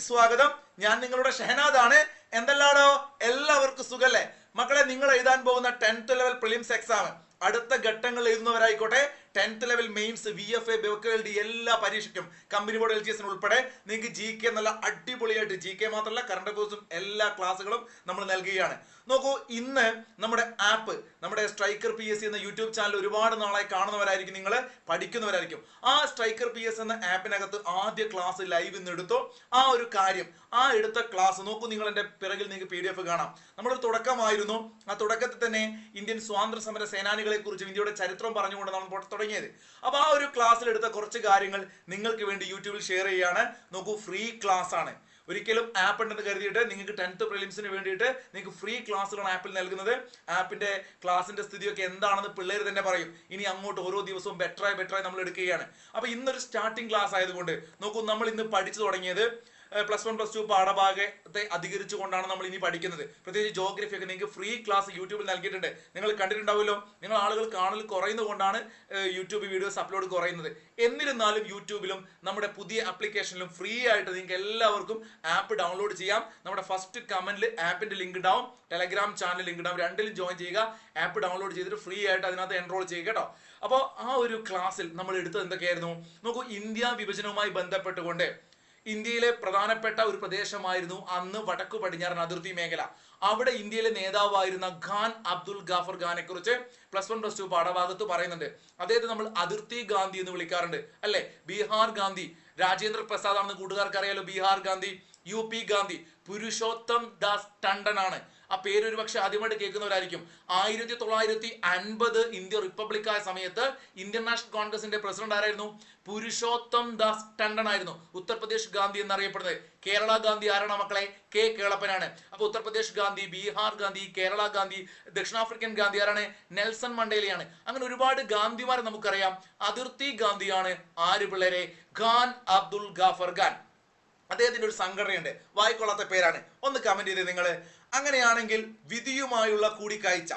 സ്വാഗതം. ഞാൻ നിങ്ങളുടെ ഷഹനാദാണ്. എന്തെല്ലാടോ എല്ലാവർക്കും സുഖല്ലേ മക്കളെ? നിങ്ങൾ എഴുതാൻ പോകുന്ന 10th ലെവൽ പ്രിലിംസ് എക്സാം അടുത്ത ഘട്ടങ്ങളിൽ എഴുതുന്നവരായിക്കോട്ടെ, 10th level mains, VFA, BOKLD എല്ലാ പരീക്ഷയ്ക്കും, കമ്പനി ബോർഡ് LGS ഉൾപ്പെടെ നിങ്ങൾക്ക് GK നല്ല അടിപൊളിയായിട്ട്, GK മാത്രമല്ല കറണ്ട് അഫയേഴ്സും എല്ലാ ക്ലാസ്സുകളും നമ്മൾ നൽകുകയാണ്. നോക്കൂ, ഇന്ന് നമ്മുടെ ആപ്പ്, നമ്മുടെ സ്ട്രൈക്കർ PS എന്ന യൂട്യൂബ് ചാനൽ ഒരുപാട് നാളായി കാണുന്നവരായിരിക്കും, നിങ്ങൾ പഠിക്കുന്നവരായിരിക്കും. ആ സ്ട്രൈക്കർ PS എന്ന ആപ്പിനകത്ത് ആദ്യ ക്ലാസ് ലൈവ് ഇന്ന് എടുത്തോ. ആ ഒരു കാര്യം, ആ എടുത്ത ക്ലാസ് നോക്കൂ, നിങ്ങൾ എൻ്റെ പിറകിൽ നിങ്ങൾക്ക് PDF കാണാം. നമ്മുടെ തുടക്കമായിരുന്നു. ആ തുടക്കത്തിൽ തന്നെ ഇന്ത്യൻ സ്വാതന്ത്ര്യ സമര സേനാനികളെ കുറിച്ചും ഇന്ത്യയുടെ ചരിത്രം പറഞ്ഞുകൊണ്ട് നമ്മൾ തുടങ്ങിയത്. അപ്പൊ ആ ഒരു ക്ലാസ്സിൽ എടുത്ത കുറച്ച് കാര്യങ്ങൾ നിങ്ങൾക്ക് വേണ്ടി യൂട്യൂബിൽ ഷെയർ ചെയ്യുകയാണ്. നോക്കൂ, ഫ്രീ ക്ലാസ് ആണ്. ഒരിക്കലും ആപ്പ് ഉണ്ടെന്ന് കരുതിയിട്ട് നിങ്ങൾക്ക് 10th പ്രിലിംസിന് വേണ്ടിയിട്ട് നിങ്ങൾക്ക് ഫ്രീ ക്ലാസ്സുകളാണ് ആപ്പിൽ നൽകുന്നത്. ആപ്പിന്റെ ക്ലാസിന്റെ സ്ഥിതിയൊക്കെ എന്താണെന്ന് പിള്ളേർ തന്നെ പറയും. ഇനി അങ്ങോട്ട് ഓരോ ദിവസവും ബെറ്ററായി നമ്മൾ എടുക്കുകയാണ്. അപ്പൊ ഇന്നൊരു സ്റ്റാർട്ടിംഗ് ക്ലാസ് ആയതുകൊണ്ട് നോക്കൂ, നമ്മൾ ഇന്ന് പഠിച്ചു തുടങ്ങിയത് +1 +2 പാഠഭാഗത്തെ അധികരിച്ചുകൊണ്ടാണ് നമ്മൾ ഇനി പഠിക്കുന്നത്. പ്രത്യേകിച്ച് ജോഗ്രഫി ഒക്കെ നിങ്ങൾക്ക് ഫ്രീ ക്ലാസ് യൂട്യൂബിൽ നൽകിയിട്ടുണ്ട്. നിങ്ങൾ കണ്ടിട്ടുണ്ടാവുമല്ലോ. നിങ്ങൾ ആളുകൾ കാണൽ കുറയുന്നതുകൊണ്ടാണ് യൂട്യൂബ് വീഡിയോസ് അപ്ലോഡ് കുറയുന്നത്. എന്നിരുന്നാലും യൂട്യൂബിലും നമ്മുടെ പുതിയ ആപ്ലിക്കേഷനിലും ഫ്രീ ആയിട്ട് നിങ്ങൾക്ക് എല്ലാവർക്കും ആപ്പ് ഡൗൺലോഡ് ചെയ്യാം. നമ്മുടെ ഫസ്റ്റ് കമന്റിൽ ആപ്പിന്റെ ലിങ്ക് ഉണ്ടാവും, ടെലഗ്രാം ചാനൽ ലിങ്ക് ഉണ്ടാവും. രണ്ടിലും ജോയിൻ ചെയ്യുക. ആപ്പ് ഡൗൺലോഡ് ചെയ്തിട്ട് ഫ്രീ ആയിട്ട് അതിനകത്ത് എൻറോൾ ചെയ്യുക കേട്ടോ. അപ്പോൾ ആ ഒരു ക്ലാസ്സിൽ നമ്മൾ എടുത്തത് എന്തൊക്കെയായിരുന്നു നോക്കൂ. ഇന്ത്യ വിഭജനവുമായി ബന്ധപ്പെട്ടുകൊണ്ട് ഇന്ത്യയിലെ പ്രധാനപ്പെട്ട ഒരു പ്രദേശമായിരുന്നു അന്ന് വടക്കു പടിഞ്ഞാറൻ അതിർത്തി മേഖല. അവിടെ ഇന്ത്യയിലെ നേതാവായിരുന്ന ഖാൻ അബ്ദുൽ ഗാഫർ ഖാനെ കുറിച്ച് +1 +2 പാഠഭാഗത്ത് പറയുന്നുണ്ട്. അദ്ദേഹത്തെ നമ്മൾ അതിർത്തി ഗാന്ധി എന്ന് വിളിക്കാറുണ്ട് അല്ലെ? ബീഹാർ ഗാന്ധി രാജേന്ദ്ര പ്രസാദ് ആണെന്ന് കൂട്ടുകാർക്ക് അറിയാലോ. ബീഹാർ ഗാന്ധി, UP ഗാന്ധി പുരുഷോത്തം ദാസ് ടണ്ടൻ ആണ്. ആ പേര് ഒരു പക്ഷെ ആദ്യമായിട്ട് കേൾക്കുന്നവരായിരിക്കും. 1950 ഇന്ത്യ റിപ്പബ്ലിക് ആയ സമയത്ത് ഇന്ത്യൻ നാഷണൽ കോൺഗ്രസിന്റെ പ്രസിഡന്റ് ആരായിരുന്നു? പുരുഷോത്തം ദാസ് ടണ്ടൻ ആയിരുന്നു. ഉത്തർപ്രദേശ് ഗാന്ധി എന്നറിയപ്പെടുന്നത്. കേരള ഗാന്ധി ആരാണ് മക്കളെ? K കേളപ്പനാണ്. അപ്പൊ ഉത്തർപ്രദേശ് ഗാന്ധി, ബീഹാർ ഗാന്ധി, കേരള ഗാന്ധി, ദക്ഷിണാഫ്രിക്കൻ ഗാന്ധി ആരാണ്? നെൽസൺ മണ്ടേലയാണ്. അങ്ങനെ ഒരുപാട് ഗാന്ധിമാരെ നമുക്കറിയാം. അതിർത്തി ഗാന്ധിയാണ് ആര് പിള്ളേരെ? ഖാൻ അബ്ദുൽ ഗാഫർ ഖാൻ. അദ്ദേഹത്തിന്റെ ഒരു സംഘടനയുണ്ട്, വായിക്കൊള്ളാത്ത പേരാണ്. ഒന്ന് കമന്റ് ചെയ്തേ നിങ്ങൾ. അങ്ങനെയാണെങ്കിൽ വിധിയുമായുള്ള കൂടിക്കാഴ്ച.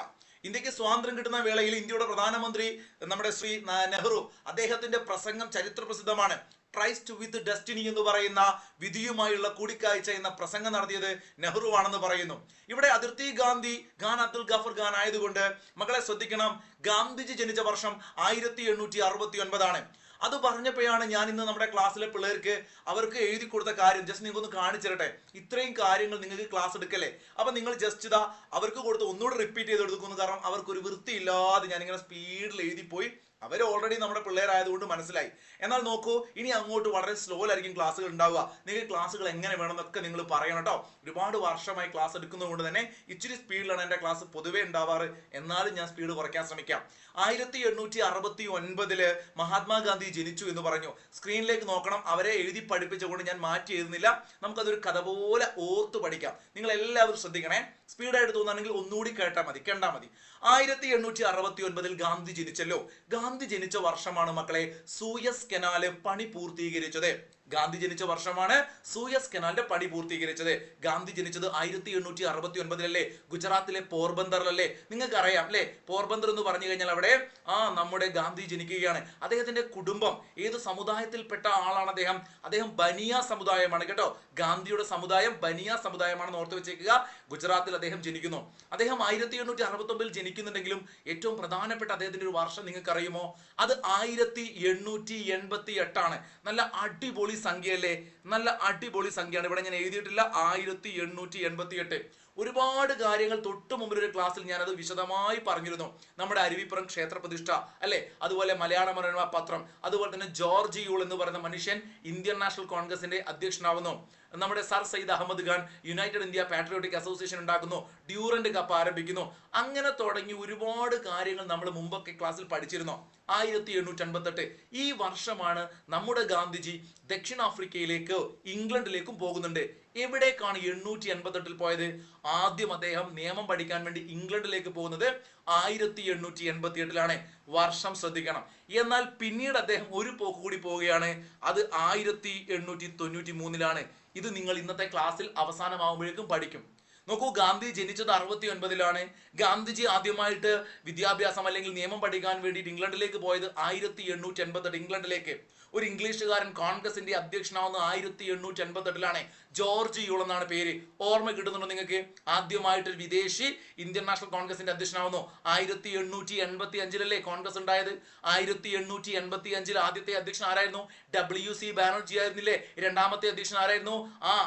ഇന്ത്യക്ക് സ്വാതന്ത്ര്യം കിട്ടുന്ന വേളയിൽ ഇന്ത്യയുടെ പ്രധാനമന്ത്രി നമ്മുടെ ശ്രീ നെഹ്റു, അദ്ദേഹത്തിന്റെ പ്രസംഗം ചരിത്ര പ്രസിദ്ധമാണ്. ട്രൈസ്റ്റ് വിത്ത് ഡെസ്റ്റിനി എന്ന് പറയുന്ന വിധിയുമായുള്ള കൂടിക്കാഴ്ച എന്ന പ്രസംഗം നടത്തിയത് നെഹ്റു ആണെന്ന് പറയുന്നു. ഇവിടെ അതിർത്തി ഗാന്ധി ഖാൻ അബ്ദുൽ ഗാഫർ ഖാൻ ആയതുകൊണ്ട് മക്കളെ ശ്രദ്ധിക്കണം, ഗാന്ധിജി ജനിച്ച വർഷം 1869 ആണ്. അത് പറഞ്ഞപ്പോഴാണ് ഞാൻ ഇന്ന് നമ്മുടെ ക്ലാസ്സിലെ പിള്ളേർക്ക് അവർക്ക് എഴുതി കൊടുത്ത കാര്യം ജസ്റ്റ് നിങ്ങൾക്കൊന്ന് കാണിച്ചു തരട്ടെ. ഇത്രയും കാര്യങ്ങൾ നിങ്ങൾക്ക് ക്ലാസ് എടുക്കല്ലേ? അപ്പൊ നിങ്ങൾ ജസ്റ്റ് ഇതാ അവർക്ക് കൊടുത്ത് ഒന്നുകൂടെ റിപ്പീറ്റ് ചെയ്ത് എടുക്കുന്നു. കാരണം അവർക്കൊരു വൃത്തിയില്ലാതെ ഞാനിങ്ങനെ സ്പീഡിൽ എഴുതിപ്പോയി. അവർ ഓൾറെഡി നമ്മുടെ പിള്ളേരായതുകൊണ്ട് മനസ്സിലായി. എന്നാൽ നോക്കൂ, ഇനി അങ്ങോട്ട് വളരെ സ്ലോയിലായിരിക്കും ക്ലാസ്സുകൾ ഉണ്ടാവുക. നിങ്ങൾക്ക് ക്ലാസ്സുകൾ എങ്ങനെ വേണമെന്നൊക്കെ നിങ്ങൾ പറയണം കേട്ടോ. ഒരുപാട് വർഷമായി ക്ലാസ് എടുക്കുന്നത് കൊണ്ട് തന്നെ ഇച്ചിരി സ്പീഡിലാണ് എൻ്റെ ക്ലാസ് പൊതുവേ ഉണ്ടാവാറ്. എന്നാലും ഞാൻ സ്പീഡ് കുറയ്ക്കാൻ ശ്രമിക്കാം. 1869 മഹാത്മാഗാന്ധി ജനിച്ചു എന്ന് പറഞ്ഞു. സ്ക്രീനിലേക്ക് നോക്കണം. അവരെ എഴുതി പഠിപ്പിച്ചുകൊണ്ട് ഞാൻ മാറ്റി എഴുതുന്നില്ല. നമുക്കതൊരു കഥ പോലെ ഓർത്ത് പഠിക്കാം. നിങ്ങൾ എല്ലാവരും ശ്രദ്ധിക്കണേ. സ്പീഡായിട്ട് തോന്നുകയാണെങ്കിൽ ഒന്നുകൂടി കേട്ടാൽ മതി, കണ്ടാൽ മതി. 1869 ഗാന്ധി ജനിച്ചല്ലോ. ഗാന്ധി ജനിച്ച വർഷമാണ് മക്കളെ സൂയസ് കനാല് പണി പൂർത്തീകരിച്ചത്. ഗാന്ധി ജനിച്ച വർഷമാണ് സൂയസ് കനാലിന്റെ പണി പൂർത്തീകരിച്ചത്. ഗാന്ധി ജനിച്ചത് 1869 ഗുജറാത്തിലെ പോർബന്തറിലല്ലേ? നിങ്ങൾക്ക് അറിയാം അല്ലെ? പോർബന്തർ എന്ന് പറഞ്ഞു കഴിഞ്ഞാൽ അവിടെ നമ്മുടെ ഗാന്ധി ജനിക്കുകയാണ്. അദ്ദേഹത്തിന്റെ കുടുംബം ഏത് സമുദായത്തിൽപ്പെട്ട ആളാണ് അദ്ദേഹം? അദ്ദേഹം ബനിയ സമുദായമാണ് കേട്ടോ. ഗാന്ധിയുടെ സമുദായം ബനിയ സമുദായമാണെന്ന് ഓർത്ത് വെച്ചേക്കുക. ഗുജറാത്തിൽ അദ്ദേഹം ജനിക്കുന്നു. അദ്ദേഹം 1869 ജനിക്കുന്നുണ്ടെങ്കിലും ഏറ്റവും പ്രധാനപ്പെട്ട അദ്ദേഹത്തിന്റെ ഒരു വർഷം നിങ്ങൾക്ക് അറിയുമോ? അത് 1888 ആണ്. നല്ല അടിപൊളി സംഖ്യയല്ലേ? നല്ല അടിപൊളി സംഖ്യയാണ്. ഇവിടെ ഞാൻ എഴുതിയിട്ടില്ല 1888. ഒരുപാട് കാര്യങ്ങൾ തൊട്ട് മുമ്പിൽ ഒരു ക്ലാസ്സിൽ ഞാൻ അത് വിശദമായി പറഞ്ഞിരുന്നു. നമ്മുടെ അരുവിപ്പുറം ക്ഷേത്ര പ്രതിഷ്ഠ അല്ലെ? അതുപോലെ മലയാള മനോരമ പത്രം, അതുപോലെ തന്നെ ജോർജ് യൂൾ എന്ന് പറയുന്ന മനുഷ്യൻ ഇന്ത്യൻ നാഷണൽ കോൺഗ്രസിന്റെ അധ്യക്ഷനാവുന്നു. നമ്മുടെ sir Syed Ahmed Khan united India patriotic association ഉണ്ടാക്കുന്നു. ഡ്യൂറന്റ് കപ്പ് ആരംഭിക്കുന്നു. അങ്ങനെ തുടങ്ങി ഒരുപാട് കാര്യങ്ങൾ നമ്മൾ മുമ്പൊക്കെ ക്ലാസ്സിൽ പഠിച്ചിരുന്നു. 1858 ഈ വർഷമാണ് നമ്മുടെ ഗാന്ധിജി ദക്ഷിണാഫ്രിക്കയിലേക്ക് ഇംഗ്ലണ്ടിലേക്കും പോകുന്നുണ്ട്. എവിടേക്കാണ് 888 പോയത്? ആദ്യം അദ്ദേഹം നിയമം പഠിക്കാൻ വേണ്ടി ഇംഗ്ലണ്ടിലേക്ക് പോകുന്നത് 1888 വർഷം ശ്രദ്ധിക്കണം. എന്നാൽ പിന്നീട് അദ്ദേഹം ഒരു പോക്ക് കൂടി പോവുകയാണ്. അത് 1893 ഇത് നിങ്ങൾ ഇന്നത്തെ ക്ലാസ്സിൽ അവസാനമാകുമ്പോഴേക്കും പഠിക്കും. നോക്കൂ, ഗാന്ധി ജനിച്ചത് 69-ലാണ്. ഗാന്ധിജി ആദ്യമായിട്ട് വിദ്യാഭ്യാസം അല്ലെങ്കിൽ നിയമം പഠിക്കാൻ വേണ്ടിയിട്ട് ഇംഗ്ലണ്ടിലേക്ക് പോയത് 1888 ഇംഗ്ലണ്ടിലേക്ക്. ഒരു ഇംഗ്ലീഷുകാരൻ കോൺഗ്രസിന്റെ അധ്യക്ഷനാവുന്ന 1888-ലാണ്. ജോർജ് യൂൾ എന്നാണ് പേര്. ഓർമ്മ കിട്ടുന്നുണ്ടോ നിങ്ങൾക്ക്? ആദ്യമായിട്ട് വിദേശി ഇന്ത്യൻ നാഷണൽ കോൺഗ്രസിന്റെ അധ്യക്ഷനാവുന്നു 1885-ലല്ലേ കോൺഗ്രസ് ഉണ്ടായത്. 1885 ആദ്യത്തെ അധ്യക്ഷൻ ആരായിരുന്നു? WC ബാനർജി ആയിരുന്നില്ലേ? രണ്ടാമത്തെ അധ്യക്ഷൻ ആരായിരുന്നു?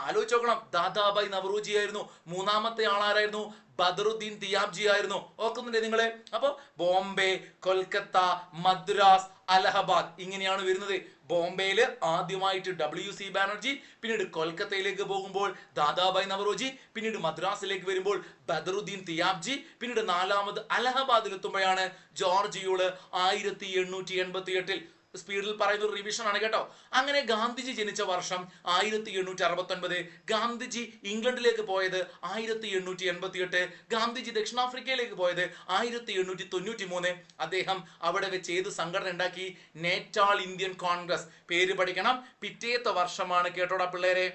ആലോചിച്ച് നോക്കണം, ദാദാഭായ് നവറോജി ആയിരുന്നു. മൂന്നാമത്തെ ആളാരായിരുന്നു? ബദറുദ്ദീൻ തിയാബ്ജി ആയിരുന്നു. ഓർക്കുന്നുണ്ടേ നിങ്ങളെ? അപ്പൊ ബോംബെ, കൊൽക്കത്ത, മദ്രാസ്, അലഹബാദ് ഇങ്ങനെയാണ് വരുന്നത്. ബോംബെയില് ആദ്യമായിട്ട് WC ബാനർജി, പിന്നീട് കൊൽക്കത്തയിലേക്ക് പോകുമ്പോൾ ദാദാഭായ് നവറോജി, പിന്നീട് മദ്രാസിലേക്ക് വരുമ്പോൾ ബദറുദ്ദീൻ തിയാബ്ജി, പിന്നീട് നാലാമത് അലഹബാദിൽ എത്തുമ്പോഴാണ് ജോർജ് യൂള് 1888. സ്പീഡിൽ പറയുന്ന ഒരു റിവിഷൻ ആണ് കേട്ടോ. അങ്ങനെ ഗാന്ധിജി ജനിച്ച വർഷം 1869, ഗാന്ധിജി ഇംഗ്ലണ്ടിലേക്ക് പോയത് 1888, ഗാന്ധിജി ദക്ഷിണാഫ്രിക്കയിലേക്ക് പോയത് 1893. അദ്ദേഹം അവിടെ വെച്ച് ഏത് സംഘടന ഉണ്ടാക്കി? Natal Indian Congress. പേര് പഠിക്കണം. പിറ്റേത്തെ വർഷമാണ് കേട്ടോടാ പിള്ളേരെ,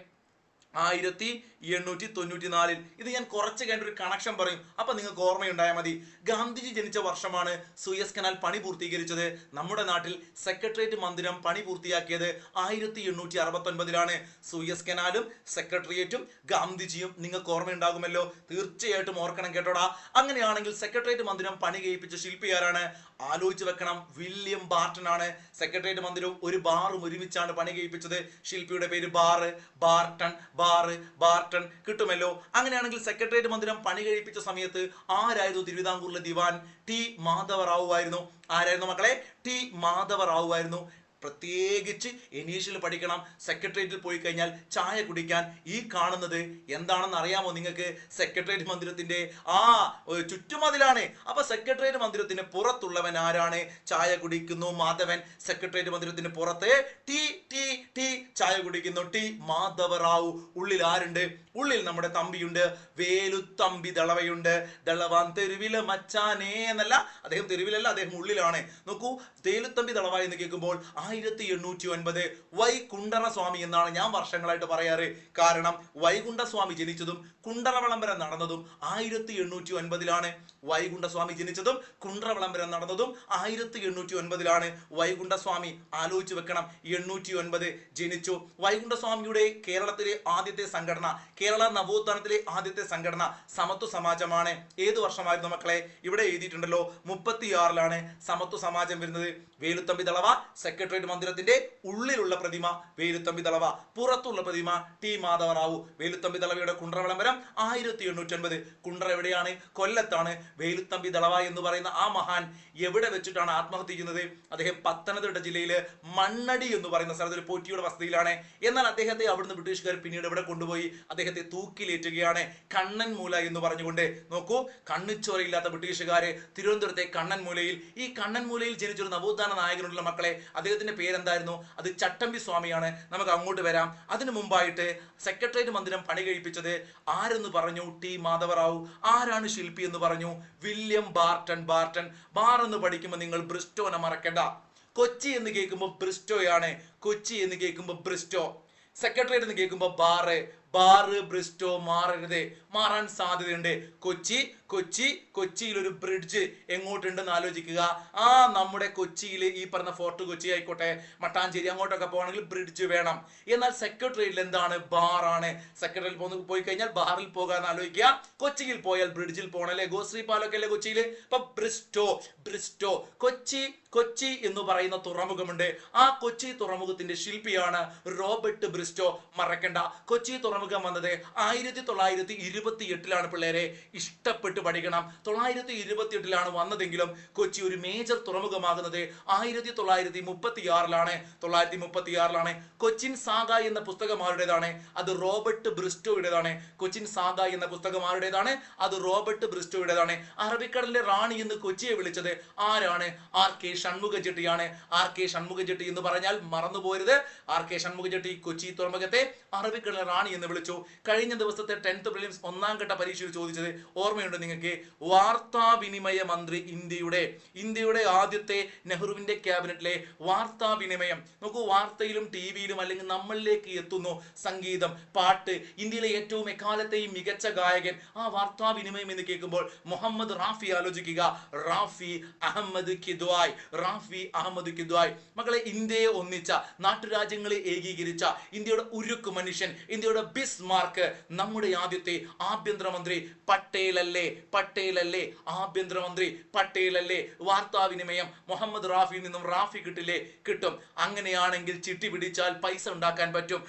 1894. ഇത് ഞാൻ കുറച്ച് കഴിഞ്ഞ ഒരു കണക്ഷൻ പറയും, അപ്പൊ നിങ്ങൾക്ക് ഓർമ്മയുണ്ടായാൽ മതി. ഗാന്ധിജി ജനിച്ച വർഷമാണ് സൂയസ് കനാൽ പണി പൂർത്തീകരിച്ചത്. നമ്മുടെ നാട്ടിൽ സെക്രട്ടേറിയറ്റ് മന്ദിരം പണി പൂർത്തിയാക്കിയത് 1869-ലാണ്. സൂയസ് കനാലും സെക്രട്ടേറിയറ്റും ഗാന്ധിജിയും നിങ്ങൾക്ക് ഓർമ്മയുണ്ടാകുമല്ലോ. തീർച്ചയായിട്ടും ഓർക്കണം കേട്ടോടാ. അങ്ങനെയാണെങ്കിൽ സെക്രട്ടേറിയറ്റ് മന്ദിരം പണി കഴിപ്പിച്ച ശില്പി ആരാണ്? ആലോചിച്ച് വെക്കണം, വില്യം ബാർട്ടൺ ആണ്. സെക്രട്ടേറിയറ്റ് മന്ദിരവും ഒരു ബാറും ഒരുമിച്ചാണ് പണി കഴിപ്പിച്ചത്. ശില്പിയുടെ പേര് ബാർട്ടൺ കിട്ടുമല്ലോ. അങ്ങനെയാണെങ്കിൽ സെക്രട്ടേറിയറ്റ് മന്ദിരം പണി കഴിപ്പിച്ച സമയത്ത് ആരായിരുന്നു തിരുവിതാംകൂറിലെ ദിവാൻ? ടി മാധവറാവു ആയിരുന്നു. ആരായിരുന്നു മക്കളെ? ടി മാധവറാവു ആയിരുന്നു. പ്രത്യേകിച്ച് ഇനീഷ്യൽ പഠിക്കണം. സെക്രട്ടേറിയറ്റിൽ പോയി കഴിഞ്ഞാൽ ചായ കുടിക്കാൻ ഈ കാണുന്നത് എന്താണെന്ന് അറിയാമോ നിങ്ങൾക്ക്? സെക്രട്ടേറിയറ്റ് മന്ദിരത്തിന്റെ ചുറ്റുമതിലാണ്. അപ്പൊ സെക്രട്ടേറിയറ്റ് മന്ദിരത്തിന് പുറത്തുള്ളവൻ ആരാണ്? ചായ കുടിക്കുന്നു മാധവൻ. സെക്രട്ടേറിയറ്റ് മന്ദിരത്തിന് പുറത്ത് ടി ടി ടി ചായ കുടിക്കുന്നു ടി മാധവറാവു. ഉള്ളിൽ ആരുണ്ട്? ഉള്ളിൽ നമ്മുടെ തമ്പിയുണ്ട്, വേലുത്തമ്പി ദളവയുണ്ട്. ദളവാൻ തെരുവില് മച്ചാനേ എന്നല്ല, അദ്ദേഹം തെരുവിലല്ല, അദ്ദേഹം ഉള്ളിലാണ്. നോക്കൂ, വേലുത്തമ്പി ദളവ എന്ന് കേൾക്കുമ്പോൾ 1809 വൈകുണ്ഠറ സ്വാമി എന്നാണ് ഞാൻ വർഷങ്ങളായിട്ട് പറയാറ്. കാരണം വൈകുണ്ഠസ്വാമി ജനിച്ചതും കുണ്ടറ വിളംബരം നടന്നതും 1809-ലാണ്. വൈകുണ്ഠസ്വാമി ജനിച്ചതും കുണ്ടറ വിളംബരം നടന്നതും 1809-ലാണ്. വൈകുണ്ഠസ്വാമി ആലോചിച്ച് വെക്കണം, 809 ജനിച്ചു. വൈകുണ്ഠസ്വാമിയുടെ കേരളത്തിലെ ആദ്യത്തെ സംഘടന, കേരള നവോത്ഥാനത്തിലെ ആദ്യത്തെ സംഘടന സമത്വ സമാജമാണ്. ഏത് വർഷമായിരുന്നു മക്കളെ? ഇവിടെ എഴുതിയിട്ടുണ്ടല്ലോ, 36-ലാണ് സമത്വ സമാജം വരുന്നത്. വേലുത്തമ്പി ദളവ സെക്രട്ടേറിയറ്റ് മന്ദിരത്തിന്റെ ഉള്ളിലുള്ള പ്രതിമ വേലുത്തമ്പി ദളവ, പുറത്തുള്ള പ്രതിമ ടി മാധവറാവു. വേലുത്തമ്പി ദളവയുടെ കുണ്ടറ വിളംബരം 1809. കുണ്ടറ എവിടെയാണ്? കൊല്ലത്താണ്. വേലുത്തമ്പി ദളവ എന്ന് പറയുന്ന ആ മഹാൻ എവിടെ വെച്ചിട്ടാണ് ആത്മഹത്യ ചെയ്യുന്നത്? അദ്ദേഹം പത്തനംതിട്ട ജില്ലയില് മണ്ണടി എന്ന് പറയുന്ന സ്ഥലത്ത് ഒരു പോറ്റിയുടെ വസതിയിലാണ്. എന്നാൽ അദ്ദേഹത്തെ അവിടുന്ന് ബ്രിട്ടീഷുകാർ പിന്നീട് എവിടെ കൊണ്ടുപോയി? അദ്ദേഹത്തെ തൂക്കിലേറ്റുകയാണ്, കണ്ണൻ മൂല എന്ന് പറഞ്ഞുകൊണ്ട്. നോക്കൂ, കണ്ണിച്ചോരയില്ലാത്ത ബ്രിട്ടീഷുകാര് തിരുവനന്തപുരത്തെ കണ്ണൻ മൂലയിൽ, ഈ കണ്ണൻ മൂലയിൽ ജനിച്ചൊരു നവോത്ഥാന നായകനുള്ള മക്കളെ, അദ്ദേഹത്തിന്റെ പേരെന്തായിരുന്നു? അത് ചട്ടമ്പി സ്വാമിയാണ്. നമുക്ക് അങ്ങോട്ട് വരാം. അതിനു മുമ്പായിട്ട് സെക്രട്ടേറിയറ്റ് മന്ദിരം പണി കഴിപ്പിച്ചത് ആരെന്ന് പറഞ്ഞു? ടി മാധവറാവു. ആരാണ് ശില്പി എന്ന് പറഞ്ഞു? William Barton. ബാർ എന്ന് പഠിക്കുമ്പോൾ നിങ്ങൾ ബ്രിസ്റ്റോനെ മറക്കണ്ട. കൊച്ചി എന്ന് കേൾക്കുമ്പോൾ ബ്രിസ്റ്റോയാണ്. കൊച്ചി എന്ന് കേൾക്കുമ്പോൾ ബ്രിസ്റ്റോ. സെക്രട്ടേറിയറ്റ് എന്ന് കേൾക്കുമ്പോൾ ബാറ് ബ്രിസ്റ്റോ മാറരുത്, മാറാൻ സാധ്യതയുണ്ട്. കൊച്ചിയിൽ ഒരു ബ്രിഡ്ജ് എങ്ങോട്ടുണ്ടെന്ന് ആലോചിക്കുക. നമ്മുടെ കൊച്ചിയിൽ ഈ പറഞ്ഞ ഫോർട്ട് കൊച്ചി ആയിക്കോട്ടെ, മട്ടാഞ്ചേരി അങ്ങോട്ടൊക്കെ പോകണമെങ്കിൽ ബ്രിഡ്ജ് വേണം. എന്നാൽ സെക്രട്ടേറിയറ്റിൽ എന്താണ്? ബാറാണ്. സെക്രട്ടേറിയറ്റിൽ പോയി കഴിഞ്ഞാൽ ബാറിൽ പോകാൻ ആലോചിക്കുക. കൊച്ചിയിൽ പോയാൽ ബ്രിഡ്ജിൽ പോകണം അല്ലെ? ഗോശ്രീ പാലൊക്കെ അല്ലേ കൊച്ചിയിൽ? അപ്പൊ ബ്രിസ്റ്റോ. കൊച്ചി എന്ന് പറയുന്ന തുറമുഖമുണ്ട്. ആ കൊച്ചി തുറമുഖത്തിന്റെ ശില്പിയാണ് റോബർട്ട് ബ്രിസ്റ്റോ. മറക്കണ്ട, കൊച്ചി തുറമുഖം വന്നത് 1928-ലാണ് പിള്ളേരെ. ഇഷ്ടപ്പെട്ട് പഠിക്കണം. 1928-ലാണ് വന്നതെങ്കിലും കൊച്ചി ഒരു മേജർ തുറമുഖമാകുന്നത് 1936-ലാണ്. 1936-ലാണ്. കൊച്ചിൻ സാഗ എന്ന പുസ്തകം ആരുടേതാണ്? അത് റോബർട്ട് ബ്രിസ്റ്റോയുടേതാണ്. കൊച്ചിൻ സാഗ എന്ന പുസ്തകം ആരുടേതാണ്? അത് റോബർട്ട് ബ്രിസ്റ്റോയുടേതാണ്. അറബിക്കടലിലെ റാണി എന്ന് കൊച്ചിയെ വിളിച്ചത് ആരാണ്? RK ഷൺമുഖ ചെട്ടിയാണ്. RK ഷൺമുഖ ചെട്ടി എന്ന് പറഞ്ഞാൽ മറന്നുപോരുത്. RK ഷൺമുഖ ചെട്ടി കൊച്ചി തുറമുഖത്തെ അറബിക്കടലിലെ റാണി എന്ന് വിളിച്ചു. കഴിഞ്ഞ ദിവസത്തെ 10th പ്രിലിംസ് ഒന്നാം ഘട്ട പരീക്ഷയിൽ ചോദിച്ചത് ഓർമ്മയുണ്ട് നിങ്ങൾക്ക്? വാർത്താവിനിമയ മന്ത്രി, ഇന്ത്യയുടെ ആദ്യത്തെ നെഹ്റുവിന്റെ ക്യാബിനറ്റിലെ വാർത്താവിനിമയം. നോക്കൂ, വാർത്തയിലും ടിവിയിലും അല്ലെങ്കിൽ നമ്മളിലേക്ക് എത്തുന്നു സംഗീതം, പാട്ട്. ഇന്ത്യയിലെ ഏറ്റവും എക്കാലത്തെയും മികച്ച ഗായകൻ. ആ വാർത്താവിനിമയം എന്ന് കേൾക്കുമ്പോൾ മുഹമ്മദ് റാഫി ആലോചിക്കുക. റാഫി അഹമ്മദ് കിദ്വായ്. മക്കളെ, ഇന്ത്യയെ ഒന്നിച്ച, നാട്ടുരാജ്യങ്ങളെ ഏകീകരിച്ച ഇന്ത്യയുടെ ഉരുക്കു മനുഷ്യൻ, ഇന്ത്യയുടെ ബിസ്മാർക്ക്, നമ്മുടെ ആദ്യത്തെ ആഭ്യന്തരമന്ത്രി പട്ടേലല്ലേ? ആഭ്യന്തരമന്ത്രി പട്ടേലല്ലേ? വാർത്താവിനിമയം മുഹമ്മദ് റാഫിയിൽ നിന്നും റാഫി കിട്ടും. അങ്ങനെയാണെങ്കിൽ ചിട്ടി പിടിച്ചാൽ പൈസ ഉണ്ടാക്കാൻ പറ്റും.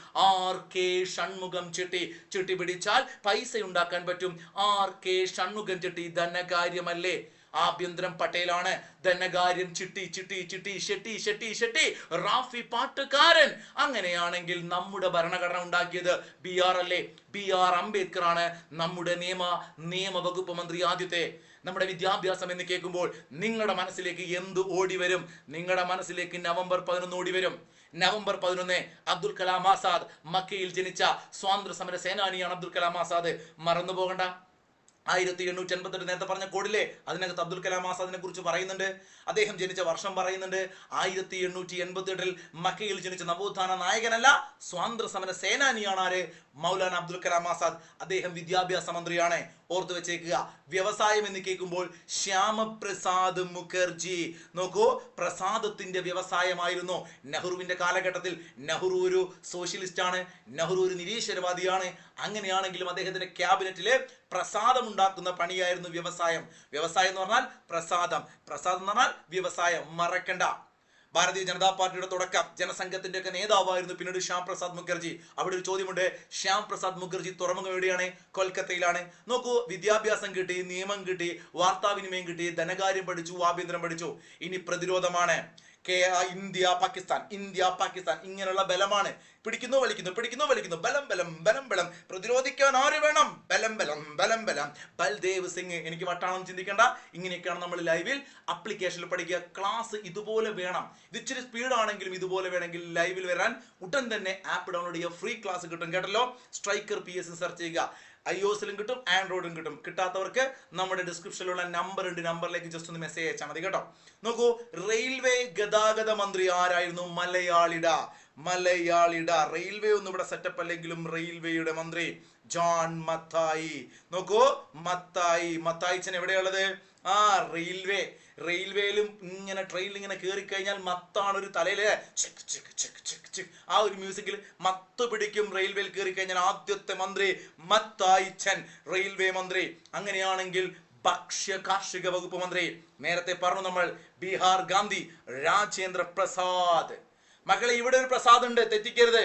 RK ഷൺമുഖം ചിട്ടി പിടിച്ചാൽ പൈസ ഉണ്ടാക്കാൻ പറ്റും. RK ഷൺമുഖം ചിട്ടി ധനകാര്യമല്ലേ? ആഭ്യന്തരം പട്ടേലാണ്, ധനകാര്യം ഷെട്ടി, റാഫി പാട്ടുകാരൻ. അങ്ങനെയാണെങ്കിൽ നമ്മുടെ ഭരണഘടന ഉണ്ടാക്കിയത് BR അല്ലേ? BR അംബേദ്കർ ആണ് നമ്മുടെ നിയമ വകുപ്പ് മന്ത്രി ആദ്യത്തെ. നമ്മുടെ വിദ്യാഭ്യാസം എന്ന് കേൾക്കുമ്പോൾ നിങ്ങളുടെ മനസ്സിലേക്ക് എന്ത് ഓടി വരും? നിങ്ങളുടെ മനസ്സിലേക്ക് നവംബർ 11 ഓടി വരും. നവംബർ 11 അബ്ദുൽ കലാം ആസാദ്, മക്കയിൽ ജനിച്ച സ്വാതന്ത്ര്യ സമര സേനാനിയാണ് അബ്ദുൽ കലാം ആസാദ്. മറന്നു പോകണ്ട. 1888 നേരത്തെ പറഞ്ഞ കോഡിലെ അതിനകത്ത് അബ്ദുൽ കലാം ആസാദിനെ കുറിച്ച് പറയുന്നുണ്ട്. അദ്ദേഹം ജനിച്ച വർഷം പറയുന്നുണ്ട്. 1888 മക്കയിൽ ജനിച്ച നവോത്ഥാന നായകനല്ല, സ്വാതന്ത്ര്യ സമര സേനാനിയാണ് ആര്? മൗലാന അബ്ദുൽ കലാം ആസാദ്. അദ്ദേഹം വിദ്യാഭ്യാസ മന്ത്രിയാണ്. ഓർത്തു വെച്ചേക്കുക. വ്യവസായം എന്ന് കേൾക്കുമ്പോൾ ശ്യാമപ്രസാദ് മുഖർജി. നോക്കൂ, പ്രസാദത്തിന്റെ വ്യവസായമായിരുന്നു നെഹ്റുവിന്റെ കാലഘട്ടത്തിൽ. നെഹ്റു ഒരു സോഷ്യലിസ്റ്റ് ആണ്, നെഹ്റു ഒരു നിരീശ്വരവാദിയാണ്. അങ്ങനെയാണെങ്കിലും അദ്ദേഹത്തിന്റെ ക്യാബിനറ്റില് പ്രസാദം ഉണ്ടാക്കുന്ന പണിയായിരുന്നു വ്യവസായം. വ്യവസായം എന്ന് പറഞ്ഞാൽ പ്രസാദം എന്ന് പറഞ്ഞാൽ വ്യവസായം. മറക്കണ്ട. ഭാരതീയ ജനതാ പാർട്ടിയുടെ തുടക്കം ജനസംഘത്തിന്റെ ഒക്കെ നേതാവായിരുന്നു പിന്നീട് ശ്യാം പ്രസാദ് മുഖർജി. അവിടെ ഒരു ചോദ്യമുണ്ട്. ശ്യാം പ്രസാദ് മുഖർജി തുറമുഖം എവിടെയാണ്? കൊൽക്കത്തയിലാണ്. നോക്കൂ, വിദ്യാഭ്യാസം കിട്ടി, നിയമം കിട്ടി, വാർത്താവിനിമയം കിട്ടി, ധനകാര്യം പഠിച്ചു, ആഭ്യന്തരം പഠിച്ചു. ഇനി പ്രതിരോധമാണ്. ഇന്ത്യ പാകിസ്ഥാൻ ഇങ്ങനെയുള്ള ബലമാണ്. പിടിക്കുന്നു വലിക്കുന്നു, ബലം. പ്രതിരോധിക്കാൻ ആര് വേണം? ബലം. ബൽദേവ് സിംഗ്. എനിക്ക് വട്ടാണെന്ന് ചിന്തിക്കേണ്ട. ഇങ്ങനെയൊക്കെയാണ് നമ്മൾ ലൈവിൽ അപ്ലിക്കേഷനിൽ പഠിക്കുക. ക്ലാസ് ഇതുപോലെ വേണം. ഇത് ഇച്ചിരി സ്പീഡ് ആണെങ്കിലും ഇതുപോലെ വേണമെങ്കിൽ ലൈവിൽ വരാൻ ഉടൻ തന്നെ ആപ്പ് ഡൗൺലോഡ് ചെയ്യുക. ഫ്രീ ക്ലാസ് കിട്ടും, കേട്ടല്ലോ. സ്ട്രൈക്കർ PS സെർച്ച് ചെയ്യുക. iOS-ലും കിട്ടും, ആൻഡ്രോയിഡിലും കിട്ടും. കിട്ടാത്തവർക്ക് നമ്മുടെ ഡിസ്ക്രിപ്ഷനിലുള്ള നമ്പർ ഉണ്ട്, നമ്പറിലേക്ക് ജസ്റ്റ് ഒന്ന് മെസ്സേജ് അയച്ചാൽ മതി, കേട്ടോ. നോക്കൂ, റെയിൽവേ ഗതാഗത മന്ത്രി ആരായിരുന്നു? മലയാളിഡ. റെയിൽവേ ഒന്നും ഇവിടെ സെറ്റപ്പ് അല്ലെങ്കിലും റെയിൽവേയുടെ മന്ത്രി ജോൺ മത്തായി. നോക്കൂ, മത്തായിച്ചൻ എവിടെയുള്ളത്? റെയിൽവേയിലും ഇങ്ങനെ ട്രെയിനിൽ ഇങ്ങനെ കയറി കഴിഞ്ഞാൽ മത്താണ് ഒരു തലയില് ആ ഒരു മ്യൂസിക്കിൽ മത്ത് പിടിക്കും. റെയിൽവേയിൽ കയറി കഴിഞ്ഞാൽ ആദ്യത്തെ മന്ത്രി മത്തായിച്ചൻ, റെയിൽവേ മന്ത്രി. അങ്ങനെയാണെങ്കിൽ ഭക്ഷ്യ കാർഷിക വകുപ്പ് മന്ത്രി നേരത്തെ പറഞ്ഞു നമ്മൾ, ബീഹാർ ഗാന്ധി രാജേന്ദ്ര പ്രസാദ്. മക്കളെ, ഇവിടെ ഒരു പ്രസാദ് ഉണ്ട്, തെറ്റിക്കരുത്.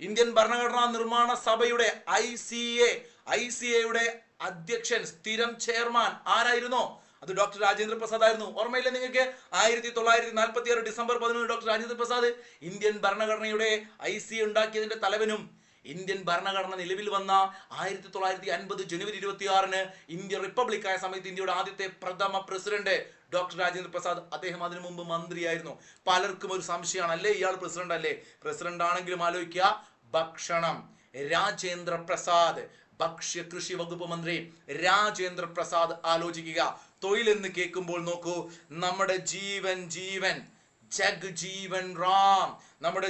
ഇന്ത്യൻ ഭരണഘടനാ നിർമ്മാണ സഭയുടെ ICA അധ്യക്ഷൻ, സ്ഥിരം ചെയർമാൻ ആരായിരുന്നു? അത് ഡോക്ടർ രാജേന്ദ്ര പ്രസാദ് ആയിരുന്നു. ഓർമ്മയില്ലേ നിങ്ങൾക്ക്? 1946 December 11 doctor Rajendra Prasad Indian ഭരണഘടനയുടെ ICA ഉണ്ടാക്കിയതിന്റെ തലവനും. ഇന്ത്യൻ ഭരണഘടന നിലവിൽ വന്ന 1950 ജനുവരി 26 ഇന്ത്യ റിപ്പബ്ലിക് ആയ സമയത്ത് ഇന്ത്യയുടെ ആദ്യത്തെ പ്രഥമ പ്രസിഡന്റ് ഡോക്ടർ രാജേന്ദ്ര പ്രസാദ്. അദ്ദേഹം അതിനു മുമ്പ് മന്ത്രിയായിരുന്നു. പലർക്കും ഒരു സംശയമാണ്, അല്ലേ ഇയാൾ പ്രസിഡന്റ് അല്ലേ? പ്രസിഡന്റ് ആണെങ്കിലും ആലോചിക്കുക, ഭക്ഷണം രാജേന്ദ്ര പ്രസാദ്, ഭക്ഷ്യ കൃഷി വകുപ്പ് മന്ത്രി രാജേന്ദ്ര പ്രസാദ്. ആലോചിക്കുക. തൊഴിലെന്ന് കേൾക്കുമ്പോൾ നോക്കൂ, നമ്മുടെ ജീവൻ ജഗ്ജീവൻ റാം. നമ്മുടെ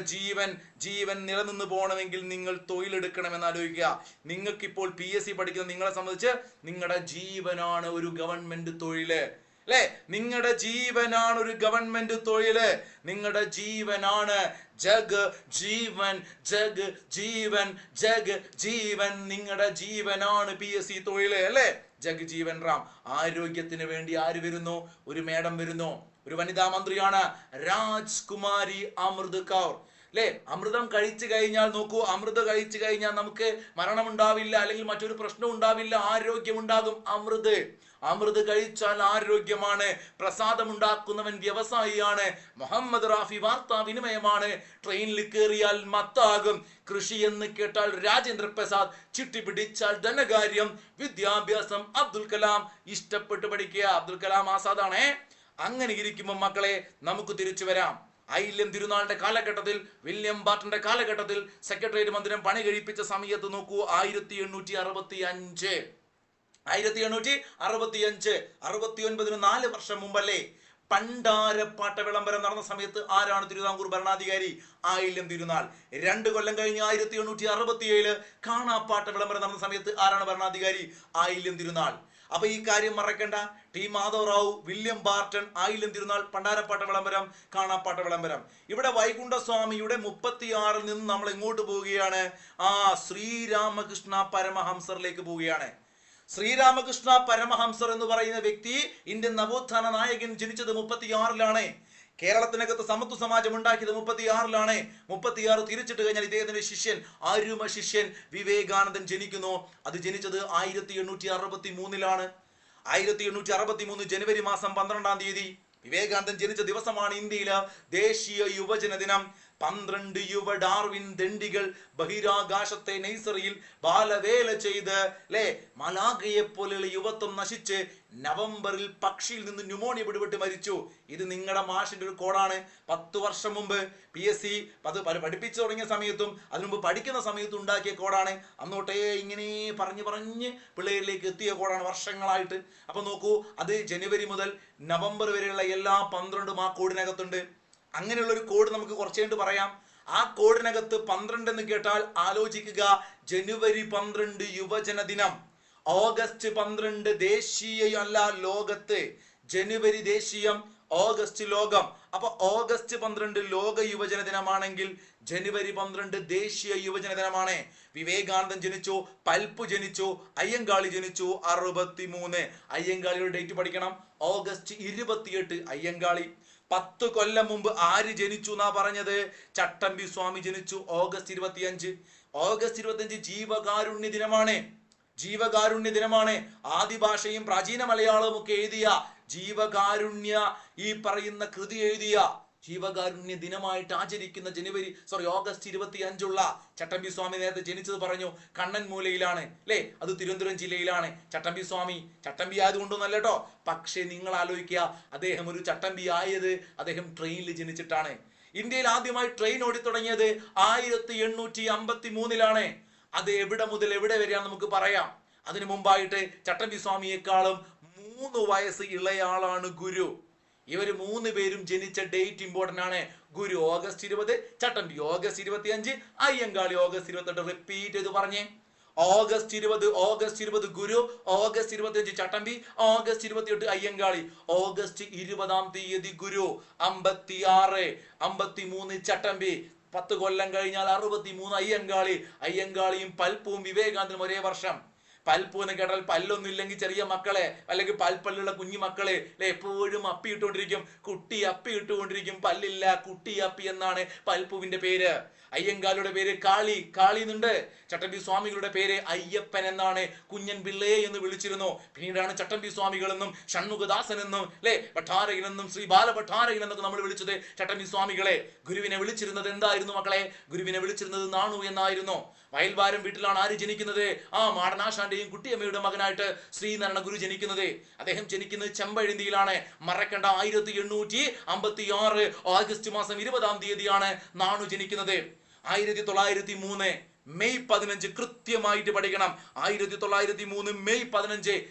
ജീവൻ നിലനിന്ന് പോകണമെങ്കിൽ നിങ്ങൾ തൊഴിലെടുക്കണമെന്ന് ആലോചിക്കുക. നിങ്ങൾക്കിപ്പോൾ PSC പഠിക്കുന്ന നിങ്ങളെ സംബന്ധിച്ച് നിങ്ങളുടെ ജീവനാണ് ഒരു ഗവൺമെന്റ് തൊഴില്, അല്ലെ? നിങ്ങളുടെ ജീവനാണ് ഒരു ഗവൺമെന്റ് തൊഴില്. നിങ്ങളുടെ ജീവനാണ് ജഗ്ജീവൻ. നിങ്ങളുടെ ജീവനാണ് PSC തൊഴില്, അല്ലെ? ജഗ്ജീവൻ റാം. ആരോഗ്യത്തിന് വേണ്ടി ആര് വരുന്നു? ഒരു മേഡം വരുന്നു, ഒരു വനിതാ മന്ത്രിയാണ്, രാജ്കുമാരി അമൃത് കൗർ, അല്ലെ? അമൃതം കഴിച്ചു കഴിഞ്ഞാൽ നോക്കൂ, അമൃത് കഴിച്ചു കഴിഞ്ഞാൽ നമുക്ക് മരണം ഉണ്ടാവില്ല, അല്ലെങ്കിൽ മറ്റൊരു പ്രശ്നം ഉണ്ടാവില്ല, ആരോഗ്യം ഉണ്ടാകും. അമൃത് കഴിച്ചാൽ ആരോഗ്യമാണ്. പ്രസാദം ഉണ്ടാക്കുന്നവൻ വ്യവസായിയാണ്. മുഹമ്മദ് റാഫി വാർത്താവിനിമയമാണ്. ട്രെയിനിൽ കയറിയാൽ മത്താകും. കൃഷി എന്ന് കേട്ടാൽ രാജേന്ദ്ര പ്രസാദ്, ചിട്ടി പിടിച്ചാൽ ധനകാര്യം, വിദ്യാഭ്യാസം അബ്ദുൽ കലാം. ഇഷ്ടപ്പെട്ട് പഠിക്കുക, അബ്ദുൽ കലാം ആസാദാണേ. അങ്ങനെ ഇരിക്കുമ്പോൾ മക്കളെ, നമുക്ക് തിരിച്ചു വരാം. ആയില്യം തിരുനാളിന്റെ കാലഘട്ടത്തിൽ, വില്യം ബാർട്ടന്റെ കാലഘട്ടത്തിൽ സെക്രട്ടേറിയറ്റ് മന്ദിരം പണി കഴിപ്പിച്ച സമയത്ത് നോക്കൂ, 1865 69 4 വർഷം മുമ്പല്ലേ പണ്ടാരപ്പാട്ട വിളംബരം നടന്ന സമയത്ത് ആരാണ് തിരുവിതാംകൂർ ഭരണാധികാരി? ആയില്യം തിരുനാൾ. 2 കൊല്ലം കഴിഞ്ഞ് 1867 കാണാപ്പാട്ട വിളംബരം നടന്ന സമയത്ത് ആരാണ് ഭരണാധികാരി? ആയില്യം തിരുനാൾ. അപ്പൊ ഈ കാര്യം മറക്കണ്ട. ടി മാധവറാവു, വില്യം ബാർട്ടൺ, ആയില്യം തിരുനാൾ, പണ്ടാരപ്പാട്ട വിളംബരം, കാണാപ്പാട്ട വിളംബരം. ഇവിടെ വൈകുണ്ഠസ്വാമിയുടെ 36 നിന്ന് നമ്മൾ എങ്ങോട്ട് പോവുകയാണ്? ശ്രീരാമകൃഷ്ണ പരമഹംസറിലേക്ക് പോവുകയാണ്. ശ്രീരാമകൃഷ്ണ പരമഹംസർ എന്ന് പറയുന്ന വ്യക്തി, ഇന്ത്യൻ നവോത്ഥാന നായകൻ, ജനിച്ചത് 36-ലാണ്. കേരളത്തിനകത്ത് സമത്വ സമാജം ഉണ്ടാക്കിയത് 36-ലാണ്. 36 തിരിച്ചിട്ട് കഴിഞ്ഞാൽ ഇദ്ദേഹത്തിന്റെ ശിഷ്യൻ, അരുമ ശിഷ്യൻ വിവേകാനന്ദൻ ജനിക്കുന്നു. അത് ജനിച്ചത് 1863-ലാണ്. 1863 ജനുവരി മാസം 12-ാം തീയതി വിവേകാനന്ദൻ ജനിച്ച ദിവസമാണ് ഇന്ത്യയിലെ ദേശീയ യുവജന ദിനം. 12 യുവ ഡാർവിൻ ദണ്ഡികൾ ബഹിരാകാശത്തെ നഴ്സറിയിൽ ബാലവേല ചെയ്ത് മലാഖയെ പോലെയുള്ള യുവത്വം നശിച്ച് നവംബറിൽ പക്ഷിയിൽ നിന്ന് ന്യൂമോണിയ പിടിപെട്ട് മരിച്ചു. ഇത് നിങ്ങളുടെ മാഷിന്റെ ഒരു കോഡാണ്. 10 വർഷം മുമ്പ് PSC അത് പഠിപ്പിച്ചു തുടങ്ങിയ സമയത്തും അതിനു മുമ്പ് പഠിക്കുന്ന സമയത്തും ഉണ്ടാക്കിയ കോഡാണ്. അന്നോട്ടേ ഇങ്ങനെ പറഞ്ഞ് പിള്ളേരിലേക്ക് എത്തിയ കോഡാണ് വർഷങ്ങളായിട്ട്. അപ്പൊ നോക്കൂ, അത് ജനുവരി മുതൽ നവംബർ വരെയുള്ള എല്ലാ 12 ആ കോഡിനകത്തുണ്ട്. അങ്ങനെയുള്ള ഒരു കോഡ് നമുക്ക് കുറച്ച് കഴിഞ്ഞിട്ട് പറയാം. ആ കോഡിനകത്ത് 12 എന്ന് കേട്ടാൽ ആലോചിക്കുക, ജനുവരി 12 യുവജന ദിനം, ഓഗസ്റ്റ് 12 ദേശീയ അല്ല ലോകത്ത്, ജനുവരി ദേശീയം, ഓഗസ്റ്റ് ലോകം. അപ്പൊ ഓഗസ്റ്റ് 12 ലോക യുവജന ദിനമാണെങ്കിൽ ജനുവരി 12 ദേശീയ യുവജന ദിനമാണ്. വിവേകാനന്ദൻ ജനിച്ചു, പൽപ്പു ജനിച്ചു, അയ്യങ്കാളി ജനിച്ചു 63. അയ്യങ്കാളിയുടെ ഡേറ്റ് പഠിക്കണം, ഓഗസ്റ്റ് 28 അയ്യങ്കാളി. 10 കൊല്ലം മുമ്പ് ആര് ജനിച്ചു എന്നാ പറഞ്ഞത്? ചട്ടമ്പി സ്വാമി ജനിച്ചു ഓഗസ്റ്റ് 25. ഓഗസ്റ്റ് 25 ജീവകാരുണ്യ ദിനമാണ്. ജീവകാരുണ്യ ദിനമാണ്. ആദിഭാഷയും പ്രാചീന മലയാളവും ഒക്കെ എഴുതിയ ജീവകാരുണ്യ ഈ പറയുന്ന കൃതി എഴുതിയ ജീവകാരുണ്യ ദിനമായിട്ട് ആചരിക്കുന്ന ഓഗസ്റ്റ് 25 ചട്ടമ്പി സ്വാമി നേരത്തെ ജനിച്ചത് പറഞ്ഞു, കണ്ണൻമൂലയിലാണ് അല്ലേ, അത് തിരുവനന്തപുരം ജില്ലയിലാണ്. ചട്ടമ്പി സ്വാമി ചട്ടമ്പി ആയതുകൊണ്ടൊന്നല്ല കേട്ടോ. പക്ഷെ നിങ്ങൾ ആലോചിക്കുക, അദ്ദേഹം ഒരു ചട്ടമ്പി ആയത് അദ്ദേഹം ട്രെയിനിൽ ജനിച്ചിട്ടാണ്. ഇന്ത്യയിൽ ആദ്യമായി ട്രെയിൻ ഓടിത്തുടങ്ങിയത് 1853-ലാണ്. അത് എവിടെ മുതൽ എവിടെ വരെയാണ് നമുക്ക് പറയാം. അതിനു മുമ്പായിട്ട് ചട്ടമ്പി സ്വാമിയെക്കാളും 3 വയസ്സ് ഇളയാളാണ് ഗുരു. ഇവര് 3 പേരും ജനിച്ച ഡേറ്റ് ഇമ്പോർട്ടന്റ് ആണ്. ഗുരു ഓഗസ്റ്റ് 20, ചട്ടമ്പി ഓഗസ്റ്റ് 25, അയ്യങ്കാളി ഓഗസ്റ്റ് 28. റിപ്പീറ്റ് ചെയ്ത് പറഞ്ഞേ, ഓഗസ്റ്റ് 20 ഗുരു, ഓഗസ്റ്റ് 25 ചട്ടമ്പി, ഓഗസ്റ്റ് 28 അയ്യങ്കാളി. ഓഗസ്റ്റ് 20-ാം തീയതി ഗുരു, 56, 53 ചട്ടമ്പി. 10 കൊല്ലം കഴിഞ്ഞാൽ 63 അയ്യങ്കാളി. അയ്യങ്കാളിയും പൽപ്പുവും വിവേകാനന്ദനും ഒരേ വർഷം. പൽപ്പു എന്ന് കേട്ടാൽ പല്ലൊന്നും ഇല്ലെങ്കിൽ ചെറിയ മക്കളെ, അല്ലെങ്കിൽ പൽപ്പല്ലുള്ള കുഞ്ഞു മക്കളെ എപ്പോഴും അപ്പി ഇട്ടുകൊണ്ടിരിക്കും, കുട്ടി അപ്പി ഇട്ടുകൊണ്ടിരിക്കും. പല്ലില്ല, കുട്ടി അപ്പി എന്നാണ് പൽപ്പുവിന്റെ പേര്. അയ്യങ്കാലിയുടെ പേര് കാളി എന്നുണ്ട്. ചട്ടമ്പി സ്വാമികളുടെ പേര് അയ്യപ്പൻ എന്നാണ്. കുഞ്ഞൻ പിള്ളയെ എന്ന് വിളിച്ചിരുന്നു. പിന്നീടാണ് ചട്ടമ്പി സ്വാമികളെന്നും ഷൺമുഖദാസൻ എന്നും ഭട്ടാരകൻ എന്നും ശ്രീ ബാലഭട്ടാരകൻ എന്നൊക്കെ നമ്മൾ വിളിച്ചത് ചട്ടമ്പി സ്വാമികളെ. ഗുരുവിനെ വിളിച്ചിരുന്നത് എന്തായിരുന്നു മക്കളെ? ഗുരുവിനെ വിളിച്ചിരുന്നത് നാണു എന്നായിരുന്നു. വയൽവാരം വീട്ടിലാണ് ആര് ജനിക്കുന്നത്? മാടനാശാന്റെയും കുട്ടിയമ്മയുടെ മകനായിട്ട് ശ്രീനാരായണ ഗുരു ജനിക്കുന്നത്. അദ്ദേഹം ജനിക്കുന്നത് ചെമ്പഴന്തിയിലാണ്. മറക്കണ്ട, 1856 ഓഗസ്റ്റ് മാസം 20-ാം തീയതിയാണ് നാണു ജനിക്കുന്നത്. 1903 മെയ് 15 കൃത്യമായിട്ട് പഠിക്കണം. 1903 മെയ്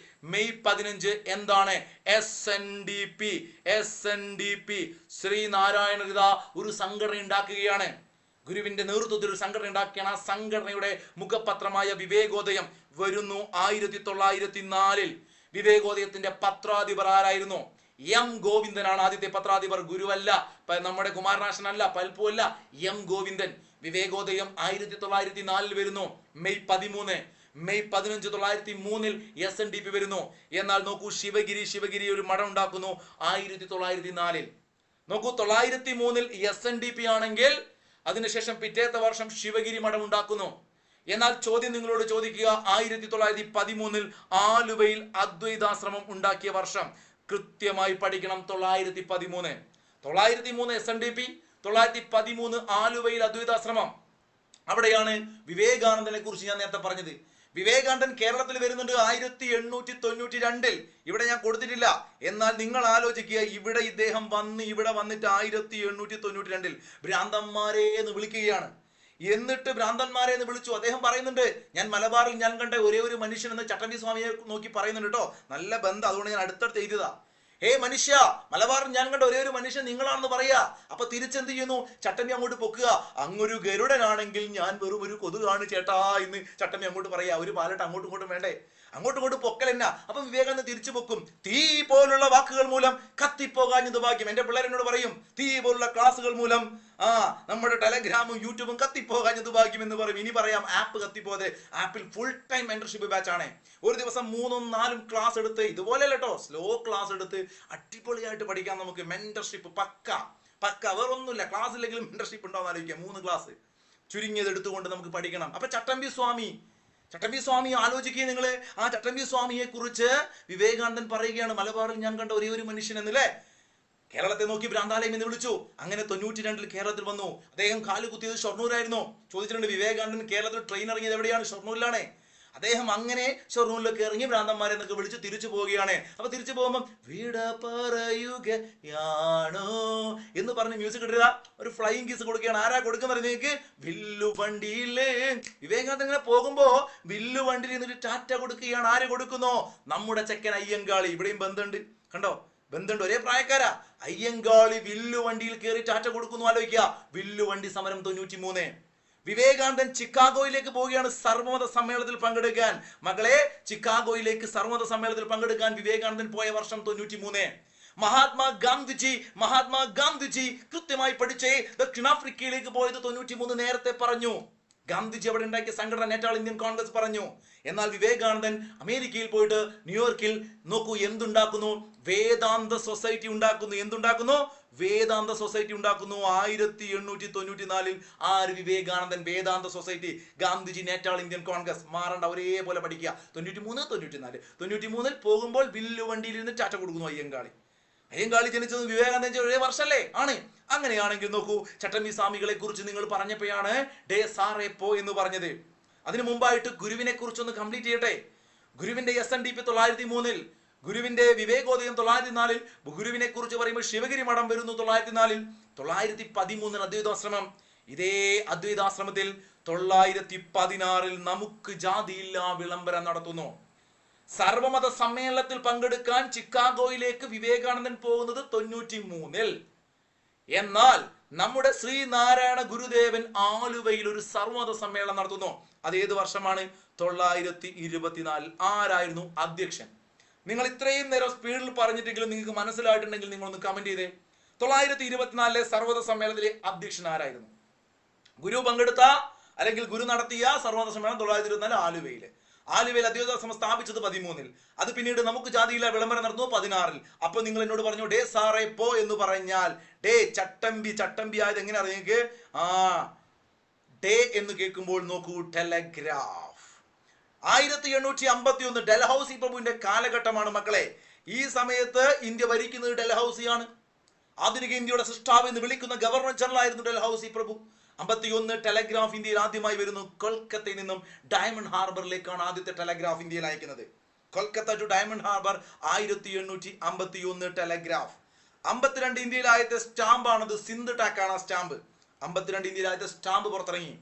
15 എന്താണ്? SNDP ശ്രീനാരായണ ഒരു സംഘടന ഉണ്ടാക്കുകയാണ്. ഗുരുവിന്റെ നേതൃത്വത്തിൽ ഒരു സംഘടന ഉണ്ടാക്കിയാണ്. ആ സംഘടനയുടെ മുഖപത്രമായ വിവേകോദയം വരുന്നു 1904. വിവേകോദയത്തിന്റെ പത്രാധിപർ ആരായിരുന്നു? M ഗോവിന്ദനാണ് ആദ്യത്തെ പത്രാധിപർ. ഗുരുവല്ല, നമ്മുടെ കുമാരനാശനല്ല, പൽപ്പു അല്ല, M ഗോവിന്ദൻ. വിവേകോദയം 1904 വരുന്നു. മെയ് 15 1903 SNDP വരുന്നു. എന്നാൽ നോക്കൂ, ശിവഗിരി ഒരു മഠം ഉണ്ടാക്കുന്നു 1904. നോക്കൂ, 903 SNDP ആണെങ്കിൽ അതിനുശേഷം പിറ്റേത്തെ വർഷം ശിവഗിരി മഠം ഉണ്ടാക്കുന്നു. എന്നാൽ ചോദ്യം നിങ്ങളോട് ചോദിക്കുക, 1913 ആലുവയിൽ അദ്വൈതാശ്രമം ഉണ്ടാക്കിയ വർഷം കൃത്യമായി പഠിക്കണം. 913 SNDP, 913 ആലുവയിൽ അദ്വൈതാശ്രമം. അവിടെയാണ് വിവേകാനന്ദനെ കുറിച്ച് ഞാൻ നേരത്തെ പറഞ്ഞത്. വിവേകാനന്ദൻ കേരളത്തിൽ വരുന്നുണ്ട് 1892. ഇവിടെ ഞാൻ കൊടുത്തിട്ടില്ല. എന്നാൽ നിങ്ങൾ ആലോചിക്കുക, ഇവിടെ ഇദ്ദേഹം ഇവിടെ വന്നിട്ട് 1892 ഭ്രാന്തന്മാരെ എന്ന് വിളിക്കുകയാണ്. എന്നിട്ട് ഭ്രാന്തന്മാരെ എന്ന് വിളിച്ചു. അദ്ദേഹം പറയുന്നുണ്ട്, ഞാൻ മലബാറിൽ ഞാൻ കണ്ട ഒരേ ഒരു മനുഷ്യൻ എന്ന് ചട്ടമ്പി സ്വാമിയെ നോക്കി പറയുന്നുണ്ട് കേട്ടോ. നല്ല ബന്ധം, അതുകൊണ്ട് ഞാൻ അടുത്തടുത്ത് എഴുതിയതാ. ഹേ മനുഷ്യ, മലബാറിൽ ഞാൻ കണ്ട ഒരേ ഒരു മനുഷ്യൻ നിങ്ങളാണെന്ന് പറയാ. അപ്പൊ തിരിച്ചെന്ത് ചെയ്യുന്നു? ചട്ടമ്പി അങ്ങോട്ട് പൊക്കുക. അങ്ങൊരു ഗരുഡനാണെങ്കിൽ ഞാൻ വെറും ഒരു കൊതുകാണ് ചേട്ടാ എന്ന് ചട്ടമ്പി അങ്ങോട്ട് പറയാ. ഒരു പാലട്ട് അങ്ങോട്ടും ഇങ്ങോട്ടും വേണ്ടേ? അങ്ങോട്ടും ഇങ്ങോട്ടും പൊക്കലെന്നാ. അപ്പൊ വിവേകാനന്ദൻ തിരിച്ചു പൊക്കും. തീ പോലുള്ള വാക്കുകൾ മൂലം കത്തിപ്പോകാഞ്ഞത് ഭാഗ്യം. എന്റെ പിള്ളേരെന്നോട് പറയും, തീ പോലുള്ള ക്ലാസ്സുകൾ മൂലം നമ്മുടെ ടെലഗ്രാമും യൂട്യൂബും കത്തിപ്പോകാഞ്ഞത് ഭാഗ്യം എന്ന് പറയും. ഇനി പറയാം, ആപ്പ് കത്തിപ്പോതെ. ആപ്പിൽ ഫുൾ ടൈം മെന്റർഷിപ്പ് ബാച്ച് ആണ്. ഒരു ദിവസം 3ഉം 4ഉം ക്ലാസ് എടുത്ത്, ഇതുപോലെ കേട്ടോ, സ്ലോ ക്ലാസ് എടുത്ത് അടിപൊളിയായിട്ട് പഠിക്കാം നമുക്ക്. മെന്റർഷിപ്പ് പക്ക വേറൊന്നുമില്ല. ക്ലാസ് ഇല്ലെങ്കിലും മെന്റർഷിപ്പ് ഉണ്ടാവുന്ന ആലോചിക്കാം. 3 ക്ലാസ് ചുരുങ്ങിയത് എടുത്തുകൊണ്ട് നമുക്ക് പഠിക്കണം. അപ്പൊ ചട്ടമ്പി സ്വാമി ആലോചിക്കുക നിങ്ങള്. ആ ചട്ടമ്പി സ്വാമിയെ കുറിച്ച് വിവേകാനന്ദൻ പറയുകയാണ്, മലബാറിൽ ഞാൻ കണ്ട ഒരേ ഒരു മനുഷ്യൻ എന്നല്ലേ. കേരളത്തെ നോക്കി ഭ്രാന്താലയം എന്ന് വിളിച്ചു. അങ്ങനെ 92 കേരളത്തിൽ വന്നു. അദ്ദേഹം കാല് കുത്തിയത് ഷൊർണൂരായിരുന്നു. ചോദിച്ചിട്ടുണ്ട്, വിവേകാനന്ദൻ കേരളത്തിൽ ട്രെയിൻ ഇറങ്ങിയത് എവിടെയാണ്? ഷൊർണൂരിലാണ്. അദ്ദേഹം അങ്ങനെ ഷൊർണൂരിലേക്ക് ഇറങ്ങി ഭ്രാന്തന്മാരെ എന്നൊക്കെ വിളിച്ച് തിരിച്ചു പോവുകയാണ്. അപ്പൊ തിരിച്ചു പോകുമ്പോൾ വിട പറയുകയാണോ എന്ന് പറഞ്ഞ് മ്യൂസിക് ഇടുക, ഒരു ഫ്ലൈയിങ് കിസ് കൊടുക്കുകയാണ്. ആരാ കൊടുക്കുന്നത് നിങ്ങൾക്ക്? വില്ലു വണ്ടിയില്ലേ. വിവേകാനന്ദൻ ഇങ്ങനെ പോകുമ്പോ വില്ലു വണ്ടിയിൽ നിന്നൊരു ടാറ്റ കൊടുക്കുകയാണ്. ആര് കൊടുക്കുന്നോ? നമ്മുടെ ചെക്കൻ അയ്യങ്കാളി. ഇവിടെയും ബന്ധമുണ്ട്, കണ്ടോ, ബന്ധമുണ്ട്, ഒരേ പ്രായക്കാരാ. അയ്യങ്കാളി വില്ലു വണ്ടിയിൽ കയറി ടാറ്റ കൊടുക്കുന്നു. ആലോചിക്കുക, വില്ലു വണ്ടി സമരം 93. വിവേകാനന്ദൻ ചിക്കാഗോയിലേക്ക് പോവുകയാണ് സർവമത സമ്മേളനത്തിൽ പങ്കെടുക്കാൻ. മകളെ, ചിക്കാഗോയിലേക്ക് സർവമത സമ്മേളനത്തിൽ പങ്കെടുക്കാൻ വിവേകാനന്ദൻ പോയ വർഷം 93. മഹാത്മാഗാന്ധിജി കൃത്യമായി പഠിച്ചേ ദക്ഷിണാഫ്രിക്കയിലേക്ക് പോയത് 93 നേരത്തെ പറഞ്ഞു. ഗാന്ധിജി അവിടെ ഉണ്ടാക്കിയ സംഘടന നേറ്റാൾ ഇന്ത്യൻ കോൺഗ്രസ് പറഞ്ഞു. എന്നാൽ വിവേകാനന്ദൻ അമേരിക്കയിൽ പോയിട്ട് ന്യൂയോർക്കിൽ നോക്കൂ എന്തുണ്ടാക്കുന്നു? വേദാന്ത സൊസൈറ്റി ഉണ്ടാക്കുന്നു. എന്തുണ്ടാക്കുന്നു? വേദാന്ത സൊസൈറ്റി ഉണ്ടാക്കുന്നു. 1894 ആര്? Vivekanandan. Vedanta society. Gandhiji Natal Indian Congress. മാറണ്ട, ഒരേപോലെ പഠിക്കുക. 93, 94. 93 പോകുമ്പോൾ വില്ലു വണ്ടിയിൽ നിന്ന് ടാറ്റ കൊടുക്കുന്നു അയ്യങ്കാളി ജനിച്ചത് വിവേകാനന്ദൻ ഒരേ വർഷല്ലേ? ആണ്. അങ്ങനെയാണെങ്കിൽ നോക്കൂ, ചട്ടമ്പി സ്വാമികളെ കുറിച്ച് നിങ്ങൾ പറഞ്ഞപ്പോഴാണ് ഡേ സാറേ പോ എന്ന് പറഞ്ഞത്. അതിനു മുമ്പായിട്ട് ഗുരുവിനെ കുറിച്ചൊന്ന് കംപ്ലീറ്റ് ചെയ്യട്ടെ. ഗുരുവിന്റെ SNDP 903, ഗുരുവിന്റെ വിവേകോദയം 904, ഗുരുവിനെ കുറിച്ച് പറയുമ്പോൾ ശിവഗിരി മഠം വരുന്നു 904. 913 അദ്വൈതാശ്രമം. ഇതേ അദ്വൈതാശ്രമത്തിൽ 916 നമുക്ക് ജാതിയില്ലാ വിളംബരം നടത്തുന്നു. സർവമത സമ്മേളനത്തിൽ പങ്കെടുക്കാൻ ചിക്കാഗോയിലേക്ക് വിവേകാനന്ദൻ പോകുന്നത് 93. എന്നാൽ നമ്മുടെ ശ്രീനാരായണ ഗുരുദേവൻ ആലുവയിൽ ഒരു സർവമത സമ്മേളനം നടത്തുന്നു. അത് ഏത് വർഷമാണ്? 924. ആരായിരുന്നു അധ്യക്ഷൻ? നിങ്ങൾ ഇത്രയും നേരം സ്പീഡിൽ പറഞ്ഞിട്ടെങ്കിലും നിങ്ങൾക്ക് മനസ്സിലായിട്ടുണ്ടെങ്കിൽ നിങ്ങളൊന്ന് കമന്റ് ചെയ്തേ. 924 സർവമത സമ്മേളനത്തിലെ അധ്യക്ഷൻ ആരായിരുന്നു? ഗുരു പങ്കെടുത്ത അല്ലെങ്കിൽ ഗുരു നടത്തിയ സർവമത സമ്മേളനം 924 ആലുവയിൽ അദ്വൈതാശ്രമം സ്ഥാപിച്ചത് 13. അത് പിന്നീട് നമുക്ക് ജാതിയില്ല വിളംബരം നടന്നു 16. അപ്പൊ നിങ്ങൾ എന്നോട് പറഞ്ഞു ഡേ സാറേ പോ എന്ന് പറഞ്ഞാൽ ഡേ ചട്ടമ്പി ആയത് എങ്ങനെ അറിഞ്ഞേക്ക്? ഡേ എന്ന് കേൾക്കുമ്പോൾ നോക്കൂ, ടെലഗ്രാഫ്. 1851 ഡൽഹൌസി പ്രഭുവിന്റെ കാലഘട്ടമാണ് മക്കളെ. ഈ സമയത്ത് ഇന്ത്യ ഭരിക്കുന്നത് ഡൽഹൌസിയാണ്. ആധുനിക ഇന്ത്യയുടെ സൃഷ്ടാവ് എന്ന് വിളിക്കുന്ന ഗവർണർ ജനറൽ ആയിരുന്നു ഡൽഹൌസി പ്രഭു. 51 ടെലഗ്രാഫ് ഇന്ത്യയിൽ ആദ്യമായി വരുന്നു. കൊൽക്കത്തയിൽ നിന്നും ഡയമണ്ട് ഹാർബറിലേക്കാണ് ആദ്യത്തെ ടെലഗ്രാഫ് ഇന്ത്യയിൽ അയക്കുന്നത്. Kolkata to diamond harbour 1851 telegraph. 52 ഇന്ത്യയിൽ ആദ്യത്തെ സ്റ്റാമ്പാണത്. സിന്ധ് ടാക്കാണ് ആ സ്റ്റാമ്പ്. 52 ഇന്ത്യയിൽ ആദ്യത്തെ സ്റ്റാമ്പ് പുറത്തിറങ്ങി.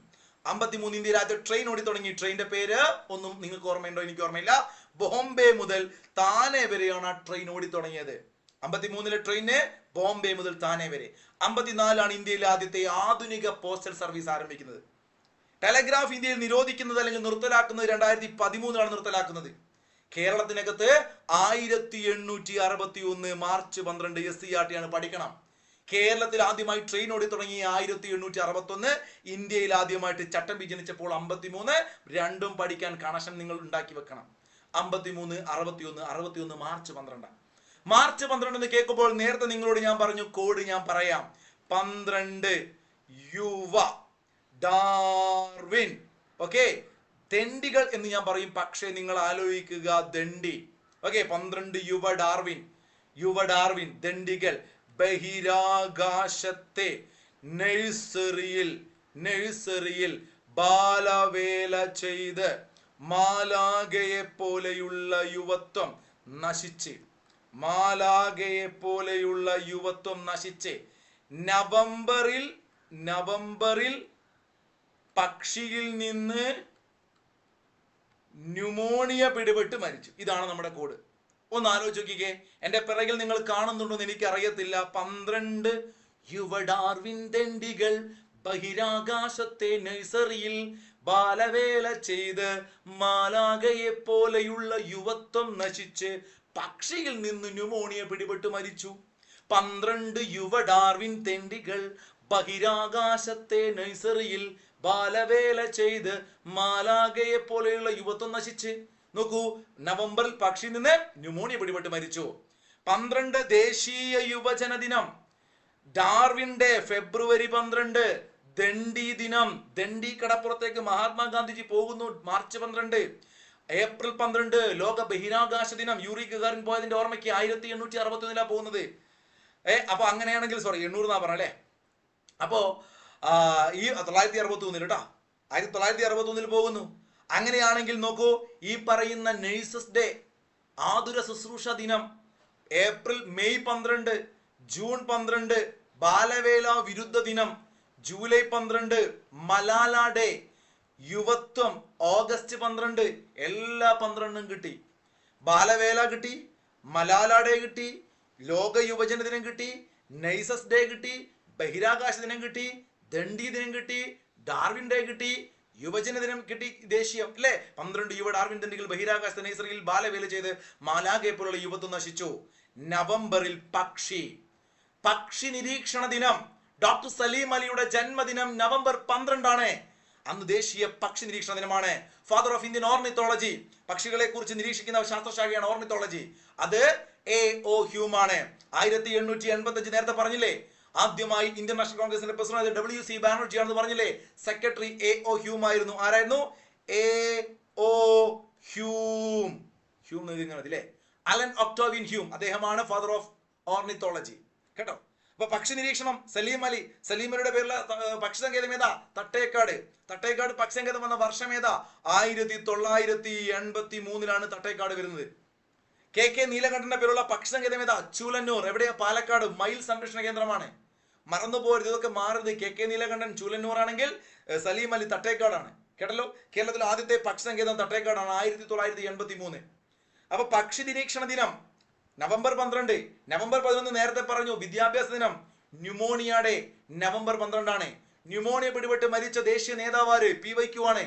53 ഇന്ത്യയിൽ ആദ്യത്തെ ട്രെയിൻ ഓടി തുടങ്ങി. ട്രെയിനിന്റെ പേര് ഒന്നും നിങ്ങൾക്ക് ഓർമ്മയുണ്ടോ? എനിക്ക് ഓർമ്മയില്ല. ബോംബെ മുതൽ താനെ വരെയാണ് ആ ട്രെയിൻ ഓടി തുടങ്ങിയത്. 53 ട്രെയിന് ബോംബെ മുതൽ താനെ വരെ. 54 ഇന്ത്യയിലെ ആദ്യത്തെ ആധുനിക പോസ്റ്റൽ സർവീസ് ആരംഭിക്കുന്നത്. ടെലഗ്രാഫ് ഇന്ത്യയിൽ നിരോധിക്കുന്നത് അല്ലെങ്കിൽ നിർത്തലാക്കുന്നത് 2013 നിർത്തലാക്കുന്നത്. കേരളത്തിനകത്ത് 1861 മാർച്ച് 12 SCERT ആണ് പഠിക്കണം. കേരളത്തിൽ ആദ്യമായി ട്രെയിൻ ഓടി തുടങ്ങി 1861. ഇന്ത്യയിൽ ആദ്യമായിട്ട് ചട്ടമ്പി ജനിച്ചപ്പോൾ 53. രണ്ടും പഠിക്കാൻ കണക്ഷൻ നിങ്ങൾ ഉണ്ടാക്കി വെക്കണം. 53, 61 മാർച്ച് 12. മാർച്ച് 12 എന്ന് കേൾക്കുമ്പോൾ നേരത്തെ നിങ്ങളോട് ഞാൻ പറഞ്ഞു കോഡ് ഞാൻ പറയാം. 12 യുവ ഡാർവിൻ. ഓക്കെ, ദണ്ഡികൾ എന്ന് ഞാൻ പറയും, പക്ഷേ നിങ്ങൾ ആലോചിക്കുക ദണ്ഡി. ഓക്കെ, 12 യുവ ഡാർവിൻ ദണ്ഡികൾ ബഹിരാകാശത്തെ നഴ്സറിയിൽ ബാലവേല ചെയ്ത് മാലാഖയെ പോലെയുള്ള യുവത്വം നശിച്ച്, മാലാഖയെ പോലെയുള്ള യുവത്വം നശിച്ച് നവംബറിൽ പക്ഷിയിൽ നിന്ന് ന്യൂമോണിയ പിടിപെട്ട് മരിച്ചു. ഇതാണ് നമ്മുടെ കോഡ്. ഒന്ന് ആലോചിച്ച് നോക്കിക്കേ. എന്റെ പിറകിൽ നിങ്ങൾ കാണുന്നുണ്ടോ എന്ന് എനിക്ക് അറിയത്തില്ല. 12 യുവ ഡാർവിൻ തെണ്ടികൾ ബഹിരാകാശത്തെ നഴ്സറിയിൽ ബാലവേല ചെയ്ത് മാലാഖയെ പോലെയുള്ള യുവത്വം നശിച്ച് പക്ഷിയിൽ നിന്ന് ന്യൂമോണിയ പിടിപെട്ട് മരിച്ചു. 12 യുവ ഡാർവിൻ തെണ്ടികൾ ബഹിരാകാശത്തെ നഴ്സറിയിൽ ബാലവേല ചെയ്ത് മാലാഖയെ പോലെയുള്ള യുവത്വം നശിച്ച്. നോക്കൂ, നവംബറിൽ പക്ഷിയിൽ നിന്ന് ന്യൂമോണിയ പിടിപെട്ട് മരിച്ചു. 12 ദേശീയ യുവജന ദിനം. ഡാർവിൻ ഡേ ഫെബ്രുവരി 12. ദണ്ഡി ദിനം, ദണ്ഡി കടപ്പുറത്തേക്ക് മഹാത്മാഗാന്ധിജി പോകുന്നു മാർച്ച് 12. ഏപ്രിൽ 12 ലോക ബഹിരാകാശ ദിനം. യൂറി ഗഗാറിൻ പോയതിന്റെ ഓർമ്മയ്ക്ക് 1861 പോകുന്നത്. അപ്പൊ അങ്ങനെയാണെങ്കിൽ 800 എന്നാ പറഞ്ഞല്ലേ. അപ്പോ ഈ 963 കേട്ടോ, 1961 പോകുന്നു. അങ്ങനെയാണെങ്കിൽ നോക്കൂ, ഈ പറയുന്ന നഴ്സസ് ഡേ ആതുര ശുശ്രൂഷ ദിനം മെയ് 12, ജൂൺ 12 ബാലവേല വിരുദ്ധ ദിനം, ജൂലൈ 12 മലാല ഡേ, യുവത്വം ഓഗസ്റ്റ് 12. എല്ലാ 12 കിട്ടി. ബാലവേല കിട്ടി, മലാല ഡേ കിട്ടി, ലോക യുവജന ദിനം കിട്ടി, നഴ്സസ് ഡേ കിട്ടി, ബഹിരാകാശ ദിനം കിട്ടി, ദണ്ഡി ദിനം കിട്ടി, ഡാർവിൻ ഡേ കിട്ടി, യുവജന ദിനം കിട്ടി, ദേശീയം അല്ലേ. 12 യുവ ഡാർവിൻ ദണ്ഡികൾ ബഹിരാകാശ നഴ്സറിയിൽ ബാലവേല ചെയ്ത് മാലാഖയെ പോലുള്ള യുവത്വം നശിച്ചു. നവംബറിൽ പക്ഷി നിരീക്ഷണ ദിനം. ഡോക്ടർ സലീം അലിയുടെ ജന്മദിനം നവംബർ 12 ആണ്. അന്ന് ദേശീയ പക്ഷി നിരീക്ഷണ ദിനമാണ്. ഫാദർ ഓഫ് ഇന്ത്യൻ ഓർണിത്തോളജി, പക്ഷികളെ കുറിച്ച് നിരീക്ഷിക്കുന്ന ശാസ്ത്രശാഖയാണ് ഓർണിത്തോളജി. അത് A.O. ഹ്യൂം ആണ്. 1885 നേരത്തെ പറഞ്ഞില്ലേ. ആദ്യമായി ഇന്ത്യൻ നാഷണൽ കോൺഗ്രസിന്റെ പ്രസിഡന്റ് W.C. ബാനർജി ആണെന്ന് പറഞ്ഞില്ലേ. Secretary A.O. ഹ്യൂം ആയിരുന്നു. ആരായിരുന്നു? A.O. ഹ്യൂം. അല്ലേ, അലൻ ഒക്ടോവിയൻ ഹ്യൂം. അദ്ദേഹമാണ് ഫാദർ ഓഫ് ഓർണിത്തോളജി കേട്ടോ. അപ്പൊ പക്ഷി നിരീക്ഷണം സലീം അലി. സലീം അലിയുടെ പേരിലുള്ള പക്ഷി സങ്കേതം ഏതാ? തട്ടേക്കാട്. തട്ടേക്കാട് പക്ഷി സങ്കേതം വന്ന വർഷം ഏതാ? 1983 തട്ടേക്കാട് വരുന്നത്. K.K. നീലകണ്ഠന്റെ പേരുള്ള പക്ഷി സങ്കേതം ഏതാ? ചൂലന്നൂർ. എവിടെയാ? പാലക്കാട്. മയിൽ സംരക്ഷണ കേന്ദ്രമാണ്. മറന്നുപോരുത്, ഇതൊക്കെ മാറരുത്. K.K. നീലകണ്ഠൻ ചൂലന്നൂർ ആണെങ്കിൽ സലീം അലി തട്ടേക്കാടാണ്. കേട്ടല്ലോ. കേരളത്തിലെ ആദ്യത്തെ പക്ഷി സങ്കേതം തട്ടേക്കാടാണ്, 1983. അപ്പൊ പക്ഷി നിരീക്ഷണ ദിനം നവംബർ 12. നവംബർ 11 നേരത്തെ പറഞ്ഞു, വിദ്യാഭ്യാസ ദിനം. ന്യൂമോണിയ ഡേ നവംബർ 12 ആണ്. ന്യൂമോണിയ പിടിപെട്ട് മരിച്ച ദേശീയ നേതാവാര്? PYQ ആണ്.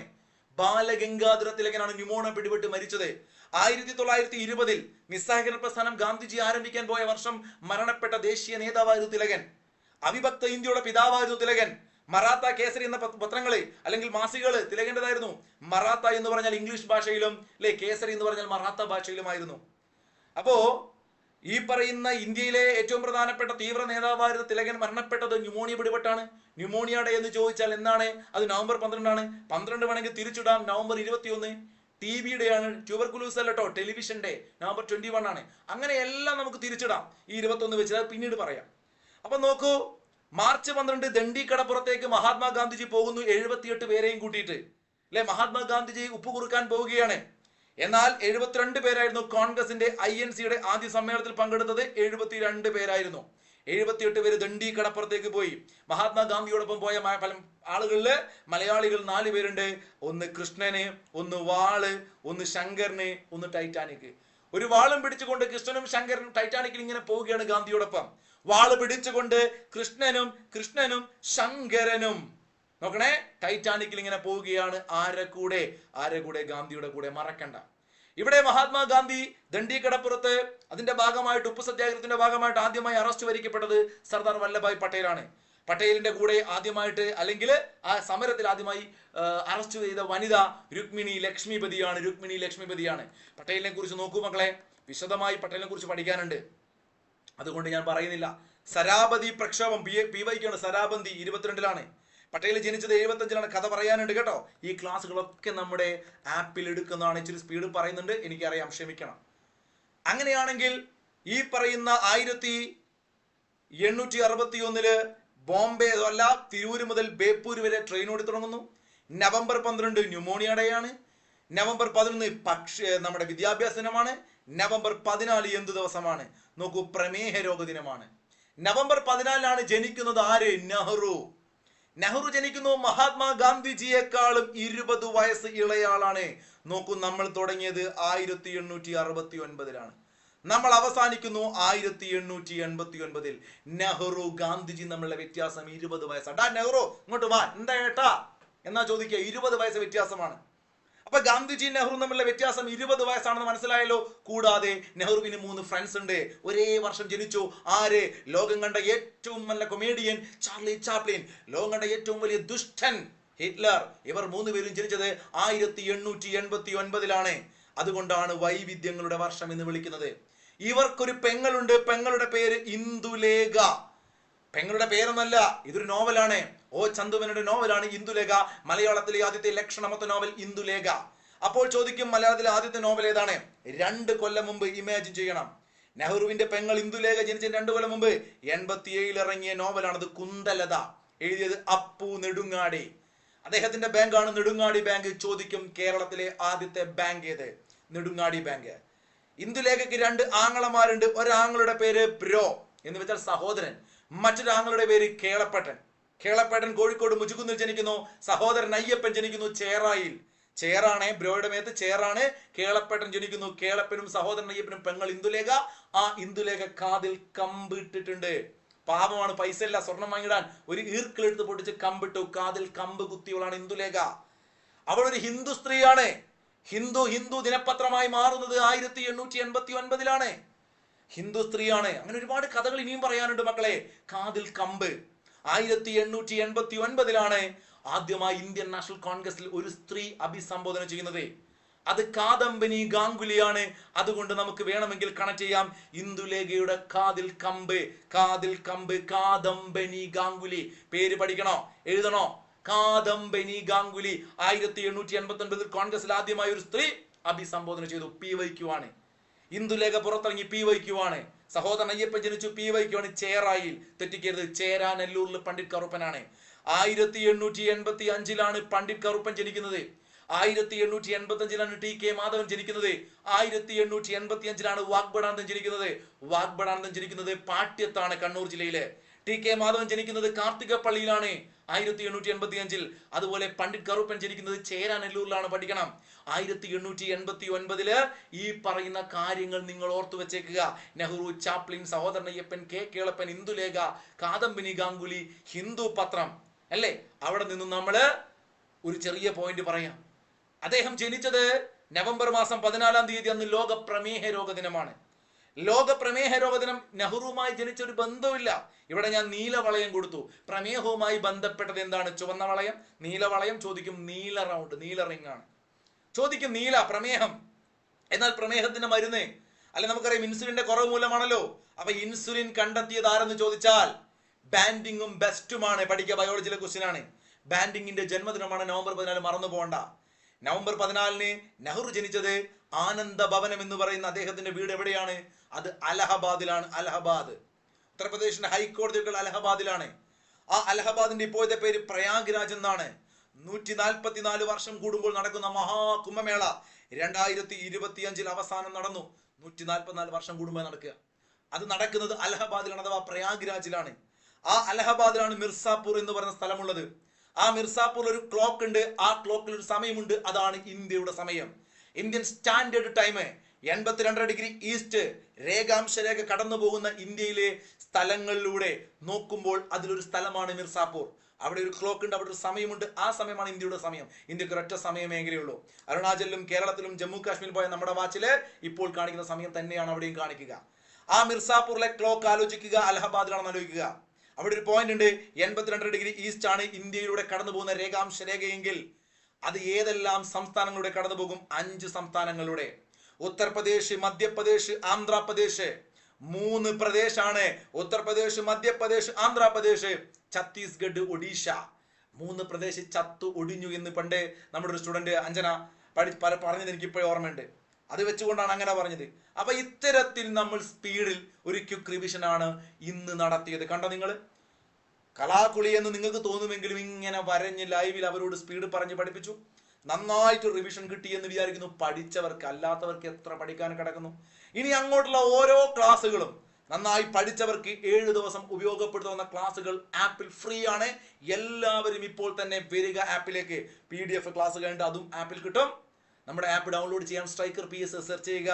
ബാലഗംഗാധര തിലകനാണ് ന്യൂമോണിയ പിടിപെട്ട് മരിച്ചത്. 1920 നിസ്സഹകരണ പ്രസ്ഥാനം ഗാന്ധിജി ആരംഭിക്കാൻ പോയ വർഷം മരണപ്പെട്ട ദേശീയ നേതാവായിരുന്നു തിലകൻ. അവിഭക്ത ഇന്ത്യയുടെ പിതാവായിരുന്നു തിലകൻ. മറാത്ത കേസരി എന്ന പത്രങ്ങള് അല്ലെങ്കിൽ മാസികകള് തിലകന്റേതായിരുന്നു. മറാത്ത എന്ന് പറഞ്ഞാൽ ഇംഗ്ലീഷ് ഭാഷയിലും അല്ലെ, കേസരി എന്ന് പറഞ്ഞാൽ മറാത്ത ഭാഷയിലുമായിരുന്നു. അപ്പോ ഈ പറയുന്ന ഇന്ത്യയിലെ ഏറ്റവും പ്രധാനപ്പെട്ട തീവ്ര നേതാവായിരുന്ന തിലകൻ മരണപ്പെട്ടത് ന്യൂമോണിയ പിടിപെട്ടാണ്. ന്യൂമോണിയ ഡേ എന്ന് ചോദിച്ചാൽ എന്താണ്? അത് നവംബർ 12 ആണ്. 12 വേണമെങ്കിൽ തിരിച്ചിടാം, നവംബർ 21. TB ഡേ ആണ്. ട്യൂബർകുലോസിസ് അല്ല കേട്ടോ, ടെലിവിഷൻ ഡേ നവംബർ 21 ആണ്. അങ്ങനെ എല്ലാം നമുക്ക് തിരിച്ചിടാം ഈ 21 വെച്ച്, അത് പിന്നീട് പറയാം. അപ്പൊ നോക്കൂ, മാർച്ച് 12 ദണ്ഡി കടപ്പുറത്തേക്ക് മഹാത്മാഗാന്ധിജി പോകുന്നു, 78 പേരെയും കൂട്ടിയിട്ട് അല്ലെ. മഹാത്മാഗാന്ധിജി ഉപ്പ് കുറുക്കാൻ പോവുകയാണ്. എന്നാൽ 72 പേരായിരുന്നു കോൺഗ്രസിന്റെ INC-യുടെ ആദ്യ സമ്മേളനത്തിൽ പങ്കെടുത്തത്. 72 പേരായിരുന്നു. 78 പേര് ദണ്ഡി കടപ്പുറത്തേക്ക് പോയി. മഹാത്മാഗാന്ധിയോടൊപ്പം പോയ പല ആളുകളില് മലയാളികൾ 4 പേരുണ്ട്. ഒന്ന് കൃഷ്ണന്, ഒന്ന് വാള്, ഒന്ന് ശങ്കരന്, ഒന്ന് ടൈറ്റാനിക്. ഒരു വാളും പിടിച്ചുകൊണ്ട് കൃഷ്ണനും ശങ്കരനും ടൈറ്റാനിക്കിൽ ഇങ്ങനെ പോവുകയാണ് ഗാന്ധിയോടൊപ്പം. വാള് പിടിച്ചുകൊണ്ട് കൃഷ്ണനും ശങ്കരനും നോക്കണേ ടൈറ്റാനിക്കിൽ ഇങ്ങനെ പോവുകയാണ്. ആരെ കൂടെ? ഗാന്ധിയുടെ കൂടെ. മറക്കണ്ട. ഇവിടെ മഹാത്മാഗാന്ധി ദണ്ഡി കടപ്പുറത്ത് അതിന്റെ ഭാഗമായിട്ട് ഉപ്പ് സത്യാഗ്രഹത്തിന്റെ ഭാഗമായിട്ട് ആദ്യമായി അറസ്റ്റ് വരിക്കപ്പെട്ടത് സർദാർ വല്ലഭായ് പട്ടേലാണ്. പട്ടേലിന്റെ കൂടെ ആദ്യമായിട്ട് അല്ലെങ്കിൽ ആ സമരത്തിൽ ആദ്യമായി അറസ്റ്റ് ചെയ്ത വനിത രുക്മിണി ലക്ഷ്മിപതിയാണ്. പട്ടേലിനെ കുറിച്ച് നോക്കൂ മക്കളെ, വിശദമായി പട്ടേലിനെ കുറിച്ച് പഠിക്കാനുണ്ട്. അതുകൊണ്ട് ഞാൻ പറയുന്നില്ല. സരാബന്ദി പ്രക്ഷോഭം PYQ ആണ്. സരാബന്ദി 22 പട്ടേൽ ജനിച്ചത് 75 കഥ പറയാനുണ്ട് കേട്ടോ. ഈ ക്ലാസ്സുകളൊക്കെ നമ്മുടെ ആപ്പിൽ എടുക്കുന്നതാണ്. ഇച്ചിരി സ്പീഡ് പറയുന്നുണ്ട്, എനിക്കറിയാം, ക്ഷമിക്കണം. അങ്ങനെയാണെങ്കിൽ ഈ പറയുന്ന 1861 ബോംബെ അല്ല തിരൂര് മുതൽ ബേപ്പൂര് വരെ ട്രെയിൻ ഓടി തുടങ്ങുന്നു. നവംബർ 12 ന്യൂമോണിയ ഡേ ആണ്. നവംബർ 11 നമ്മുടെ വിദ്യാഭ്യാസ ദിനമാണ്. നവംബർ 14 എന്ത് ദിവസമാണ്? നോക്കൂ, പ്രമേഹ രോഗ ദിനമാണ്. നവംബർ 14 ജനിക്കുന്നത് ആര്? നെഹ്റു ജനിക്കുന്നു. മഹാത്മാഗാന്ധിജിയെക്കാളും 20 വയസ്സ് ഇളയാളാണ്. നോക്കൂ, നമ്മൾ തുടങ്ങിയത് 1869 നമ്മൾ അവസാനിക്കുന്നു 1889. നെഹ്റു ഗാന്ധിജി നമ്മളുടെ വ്യത്യാസം 20 വയസ്സാണ്. നെഹ്റു ഇങ്ങോട്ട് വാ, എന്താ ഏട്ടാ എന്നാ ചോദിക്കുക. 20 വയസ്സ് വ്യത്യാസമാണ്. അപ്പൊ ഗാന്ധിജി നെഹ്റു തമ്മിലുള്ള വ്യത്യാസം 20 വയസ്സാണെന്ന് മനസ്സിലായല്ലോ. കൂടാതെ നെഹ്റുവിന് 3 ഫ്രണ്ട്സ് ഉണ്ട്. ഒരേ വർഷം ജനിച്ചു. ആര്? ലോകം കണ്ട ഏറ്റവും നല്ല കൊമേഡിയൻ ചാർലി ചാപ്ലിൻ, ലോകം കണ്ട ഏറ്റവും വലിയ ദുഷ്ടൻ ഹിറ്റ്ലർ. ഇവർ 3 പേരും ജനിച്ചത് 1889. അതുകൊണ്ടാണ് വൈവിധ്യങ്ങളുടെ വർഷം എന്ന് വിളിക്കുന്നത്. ഇവർക്കൊരു പെങ്ങളുണ്ട്. പെങ്ങളുടെ പേര് ഇന്ദുലേഖ. പെങ്ങളുടെ പേരൊന്നല്ല, ഇതൊരു നോവലാണ്. ഓ ചന്തുമേനോന്റെ നോവലാണ് ഇന്ദുലേഖ. മലയാളത്തിലെ ആദ്യത്തെ ലക്ഷണമൊത്ത നോവൽ ഇന്ദുലേഖ. അപ്പോൾ ചോദിക്കും, മലയാളത്തിലെ ആദ്യത്തെ നോവൽ ഏതാണ്? 2 കൊല്ലം മുമ്പ് ഇമാജിൻ ചെയ്യണം. നെഹ്റുവിന്റെ പെങ്ങൾ ഇന്ദുലേഖ ജനിച്ച 2 കൊല്ലം മുമ്പ് 87 ഇറങ്ങിയ നോവലാണത്. കുന്തലത. എഴുതിയത് അപ്പു നെടുങ്ങാടി. അദ്ദേഹത്തിന്റെ ബാങ്കാണ് നെടുങ്ങാടി ബാങ്ക്. ചോദിക്കും, കേരളത്തിലെ ആദ്യത്തെ ബാങ്ക് ഏത്? നെടുങ്ങാടി ബാങ്ക്. ഇന്ദുലേഖയ്ക്ക് 2 ആങ്ങളമാരുണ്ട്. ഒരാങ്ങളുടെ പേര് ബ്രോ എന്ന് വെച്ചാൽ സഹോദരൻ. മറ്റൊരാങ്ങളുടെ പേര് കേളപ്പട്ടൻ. കേളപ്പട്ടൻ കോഴിക്കോട് മുജുകുന്നിൽ ജനിക്കുന്നു. സഹോദരൻ അയ്യപ്പൻ ജനിക്കുന്നു ചേറായിൽ. ചേറാണ് ബ്രോയുടെ മേത്ത്, ചേറാണ്. കേളപ്പട്ടൻ ജനിക്കുന്നു. കേളപ്പനും സഹോദരൻ അയ്യപ്പനും പെങ്ങൾ ഇന്ദുലേഖ. ആ ഇന്ദുലേഖ കാതിൽ കമ്പ് ഇട്ടിട്ടുണ്ട്. പാപമാണ്, പൈസ ഇല്ല, സ്വർണം വാങ്ങിടാൻ ഒരു ഈർക്കിലെടുത്ത് പൊട്ടിച്ച് കമ്പിട്ടു. കാതിൽ കമ്പ് കുത്തിയവളാണ് ഇന്ദുലേഖ. അവൾ ഒരു ഹിന്ദു സ്ത്രീയാണ്. ഹിന്ദു ദിനപത്രമായി മാറുന്നത് 1889 ഹിന്ദു സ്ത്രീയാണ്. അങ്ങനെ ഒരുപാട് കഥകൾ ഇനിയും പറയാനുണ്ട് മക്കളെ. കാതിൽ കമ്പ്. 1889 ആദ്യമായി ഇന്ത്യൻ നാഷണൽ കോൺഗ്രസിൽ ഒരു സ്ത്രീ അഭിസംബോധന ചെയ്യുന്നത്. അത് കാദംബനി ഗാംഗുലിയാണ്. അതുകൊണ്ട് നമുക്ക് വേണമെങ്കിൽ കണക്ട് ചെയ്യാം. ഇന്ദുലേഖയുടെ കാതിൽ കമ്പ്. കാതിൽ കമ്പ്, കാദംബനി ഗാംഗുലി. പേര് പഠിക്കണോ, എഴുതണോ? കാദംബനി ഗാംഗുലി 1889 കോൺഗ്രസിൽ ആദ്യമായി ഒരു സ്ത്രീ അഭിസംബോധന ചെയ്തു. PYQ ആണ്. ഇന്ദുലേഖ പുറത്തിറങ്ങി PYQ ആണ്. സഹോദരൻ അയ്യപ്പൻ ജനിച്ചു PYQ ആണ്. ചേറായിൽ, തെറ്റിക്കരുത്, ചേരാനെല്ലൂരിൽ പണ്ഡിറ്റ് കറുപ്പനാണ്. 1885 പണ്ഡിറ്റ് കറുപ്പൻ ജനിക്കുന്നത്. 1885 TK മാധവൻ ജനിക്കുന്നത്. 1885 വാഗ്ബടാനന്ദൻ ജനിക്കുന്നത്. വാഗ്ബടാനന്ദൻ ജനിക്കുന്നത് പാട്യത്താണ്, കണ്ണൂർ ജില്ലയില്. TK മാധവൻ ജനിക്കുന്നത് കാർത്തികപ്പള്ളിയിലാണ് 1885. അതുപോലെ പണ്ഡിറ്റ് കറുപ്പൻ ജനിക്കുന്നത് ചേരാനെല്ലൂരിലാണ്. പഠിക്കണം. 1889 ഈ പറയുന്ന കാര്യങ്ങൾ നിങ്ങൾ ഓർത്തു വെച്ചേക്കുക. നെഹ്റു, ചാപ്ലിൻ, സഹോദരൻ അയ്യപ്പൻ, കേളപ്പൻ, ഇന്ദുലേഖ, കാദംബനി ഗാംഗുലി, ഹിന്ദു പത്രം അല്ലേ. അവിടെ നിന്നും നമ്മള് ഒരു ചെറിയ പോയിന്റ് പറയാം. അദ്ദേഹം ജനിച്ചത് നവംബർ മാസം 14 അന്ന് ലോക പ്രമേഹ രോഗ ദിനമാണ്. ലോക പ്രമേഹ രോഗ ദിനം. നെഹ്റുവുമായി ജനിച്ച ഒരു ബന്ധവുമില്ല. ഇവിടെ ഞാൻ നീലവളയം കൊടുത്തു. പ്രമേഹവുമായി ബന്ധപ്പെട്ടത് എന്താണ്? ചുവന്ന വളയം, നീലവളയം. ചോദിക്കും നീല റൗണ്ട്, നീല റിംഗ് ആണ്. ചോദിക്കും നീല, പ്രമേഹം. എന്നാൽ പ്രമേഹത്തിന്റെ മരുന്ന് അല്ലെ നമുക്കറിയാം ഇൻസുലിന്റെ കുറവ് മൂലമാണല്ലോ. അപ്പൊ ഇൻസുലിൻ കണ്ടെത്തിയത് ആരെന്ന് ചോദിച്ചാൽ ബാൻഡിങ്ങും ബെസ്റ്റുമാണ്. പഠിക്കുക, ബയോളജിയിലെ ക്വസ്റ്റ്യൻ ആണ്. ബാൻഡിങ്ങിന്റെ ജന്മദിനമാണ് നവംബർ 14. മറന്നു പോകണ്ട. നവംബർ 14 നെഹ്റു ജനിച്ചത് ആനന്ദ ഭവനം എന്ന് പറയുന്ന അദ്ദേഹത്തിന്റെ വീട് എവിടെയാണ്? അത് അലഹബാദിലാണ്. അലഹബാദ്, ഉത്തർപ്രദേശിന്റെ ഹൈക്കോടതികൾ അലഹബാദിലാണ്. ആ അലഹബാദിന്റെ ഇപ്പോഴത്തെ പേര് പ്രയാഗ്രാജ് എന്നാണ്. 144 വർഷം കൂടുമ്പോൾ നടക്കുന്ന മഹാകുംഭമേള 2025 അവസാനം നടന്നു. 144 വർഷം കൂടുമ്പോൾ നടക്കുക. അത് നടക്കുന്നത് അലഹബാദിലാണ്, അഥവാ പ്രയാഗ്രാജിലാണ്. ആ അലഹബാദിലാണ് മിർസാപൂർ എന്ന് പറയുന്ന സ്ഥലമുള്ളത്. ആ മിർസാപൂർ ഒരു ക്ലോക്ക് ഉണ്ട്. ആ ക്ലോക്കിൽ ഒരു സമയമുണ്ട്. അതാണ് ഇന്ത്യയുടെ സമയം. Indian standard time 82 degree east. രേഖാംശരേഖ കടന്നു പോകുന്ന ഇന്ത്യയിലെ സ്ഥലങ്ങളിലൂടെ നോക്കുമ്പോൾ അതിലൊരു സ്ഥലമാണ് മിർസാപൂർ. അവിടെ ഒരു ക്ലോക്ക് ഉണ്ട്, അവിടെ ഒരു സമയമുണ്ട്. ആ സമയമാണ് ഇന്ത്യയുടെ സമയം. ഇന്ത്യക്ക് ഒരൊറ്റ സമയ മേഖലയുള്ളൂ. അരുണാചലിലും കേരളത്തിലും ജമ്മു കാശ്മീരിൽ പോയ നമ്മുടെ വാച്ചില് ഇപ്പോൾ കാണിക്കുന്ന സമയം തന്നെയാണ് അവിടെയും കാണിക്കുക. ആ മിർസാപൂറിലെ ക്ലോക്ക് ആലോചിക്കുക, അലഹബാദിലാണെന്ന് ആലോചിക്കുക. അവിടെ ഒരു പോയിന്റ് ഉണ്ട്. 82 ഡിഗ്രി ഈസ്റ്റ് ആണ് ഇന്ത്യയിലൂടെ കടന്നു പോകുന്ന രേഖാംശ രേഖയെങ്കിൽ അത് ഏതെല്ലാം സംസ്ഥാനങ്ങളുടെ കടന്നു പോകും? 5 സംസ്ഥാനങ്ങളുടെ. ഉത്തർപ്രദേശ്, മധ്യപ്രദേശ്, ആന്ധ്രാപ്രദേശ്. 3 പ്രദേശാണ്. ഉത്തർപ്രദേശ്, മധ്യപ്രദേശ്, ആന്ധ്രാപ്രദേശ്, ഛത്തീസ്ഗഡ്, ഒഡീഷ. 3 പ്രദേശ് ചത്തു ഒടിഞ്ഞു എന്ന് പണ്ട് നമ്മുടെ ഒരു സ്റ്റുഡന്റ് അഞ്ജന പറഞ്ഞത് എനിക്ക് ഇപ്പോഴും ഓർമ്മയുണ്ട്. അത് വെച്ചുകൊണ്ടാണ് അങ്ങനെ പറഞ്ഞത്. അപ്പൊ ഇത്തരത്തിൽ നമ്മൾ സ്പീഡിൽ ഒരു ക്വിക്ക് റിവിഷൻ ആണ് ഇന്ന് നടത്തിയത്. കണ്ടോ നിങ്ങൾ? കലാകുളി എന്ന് നിങ്ങൾക്ക് തോന്നുമെങ്കിലും ഇങ്ങനെ വരഞ്ഞ് ലൈവിൽ അവരോട് സ്പീഡ് പറഞ്ഞ് പഠിപ്പിച്ചു. നന്നായിട്ട് റിവിഷൻ കിട്ടി എന്ന് വിചാരിക്കുന്നു. പഠിച്ചവർക്ക്, അല്ലാത്തവർക്ക് എത്ര പഠിക്കാൻ കിടക്കുന്നു. ഇനി അങ്ങോട്ടുള്ള ഓരോ ക്ലാസ്സുകളും നന്നായി പഠിച്ചവർക്ക് 7 ദിവസം ഉപയോഗപ്പെടുത്തുന്ന ക്ലാസ്സുകൾ ആപ്പിൽ ഫ്രീ ആണ്. എല്ലാവരും ഇപ്പോൾ തന്നെ വരിക ആപ്പിലേക്ക്. PDF ക്ലാസ് കഴിഞ്ഞിട്ട് അതും ആപ്പിൽ കിട്ടും. നമ്മുടെ ആപ്പ് ഡൗൺലോഡ് ചെയ്യാൻ സ്ട്രൈക്കർ PS സെർച്ച് ചെയ്യുക.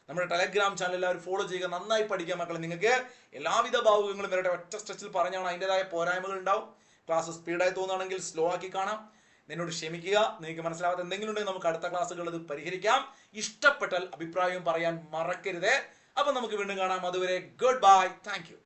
നമ്മുടെ ടെലഗ്രാം ചാനൽ എല്ലാവരും ഫോളോ ചെയ്യുക. നന്നായി പഠിക്കുക മക്കളെ. നിങ്ങൾക്ക് എല്ലാവിധ ഭാവുകങ്ങളും വരട്ടെ. ഒറ്റ സ്ട്രെച്ചിൽ പറഞ്ഞാണ്, അതിൻ്റെതായ പോരായ്മകൾ ഉണ്ടാവും. ക്ലാസ് സ്പീഡായി തോന്നുകയാണെങ്കിൽ സ്ലോ ആക്കി കാണാം. നിന്നോട് ക്ഷമിക്കുക. നിങ്ങൾക്ക് മനസ്സിലാവാത്ത എന്തെങ്കിലും ഉണ്ടെങ്കിൽ നമുക്ക് അടുത്ത ക്ലാസ്സുകൾ ഇത് പരിഹരിക്കാം. ഇഷ്ടപ്പെട്ടാൽ അഭിപ്രായം പറയാൻ മറക്കരുത്. അപ്പൊ നമുക്ക് വീണ്ടും കാണാം. അതുവരെ ഗുഡ് ബൈ. Thank you.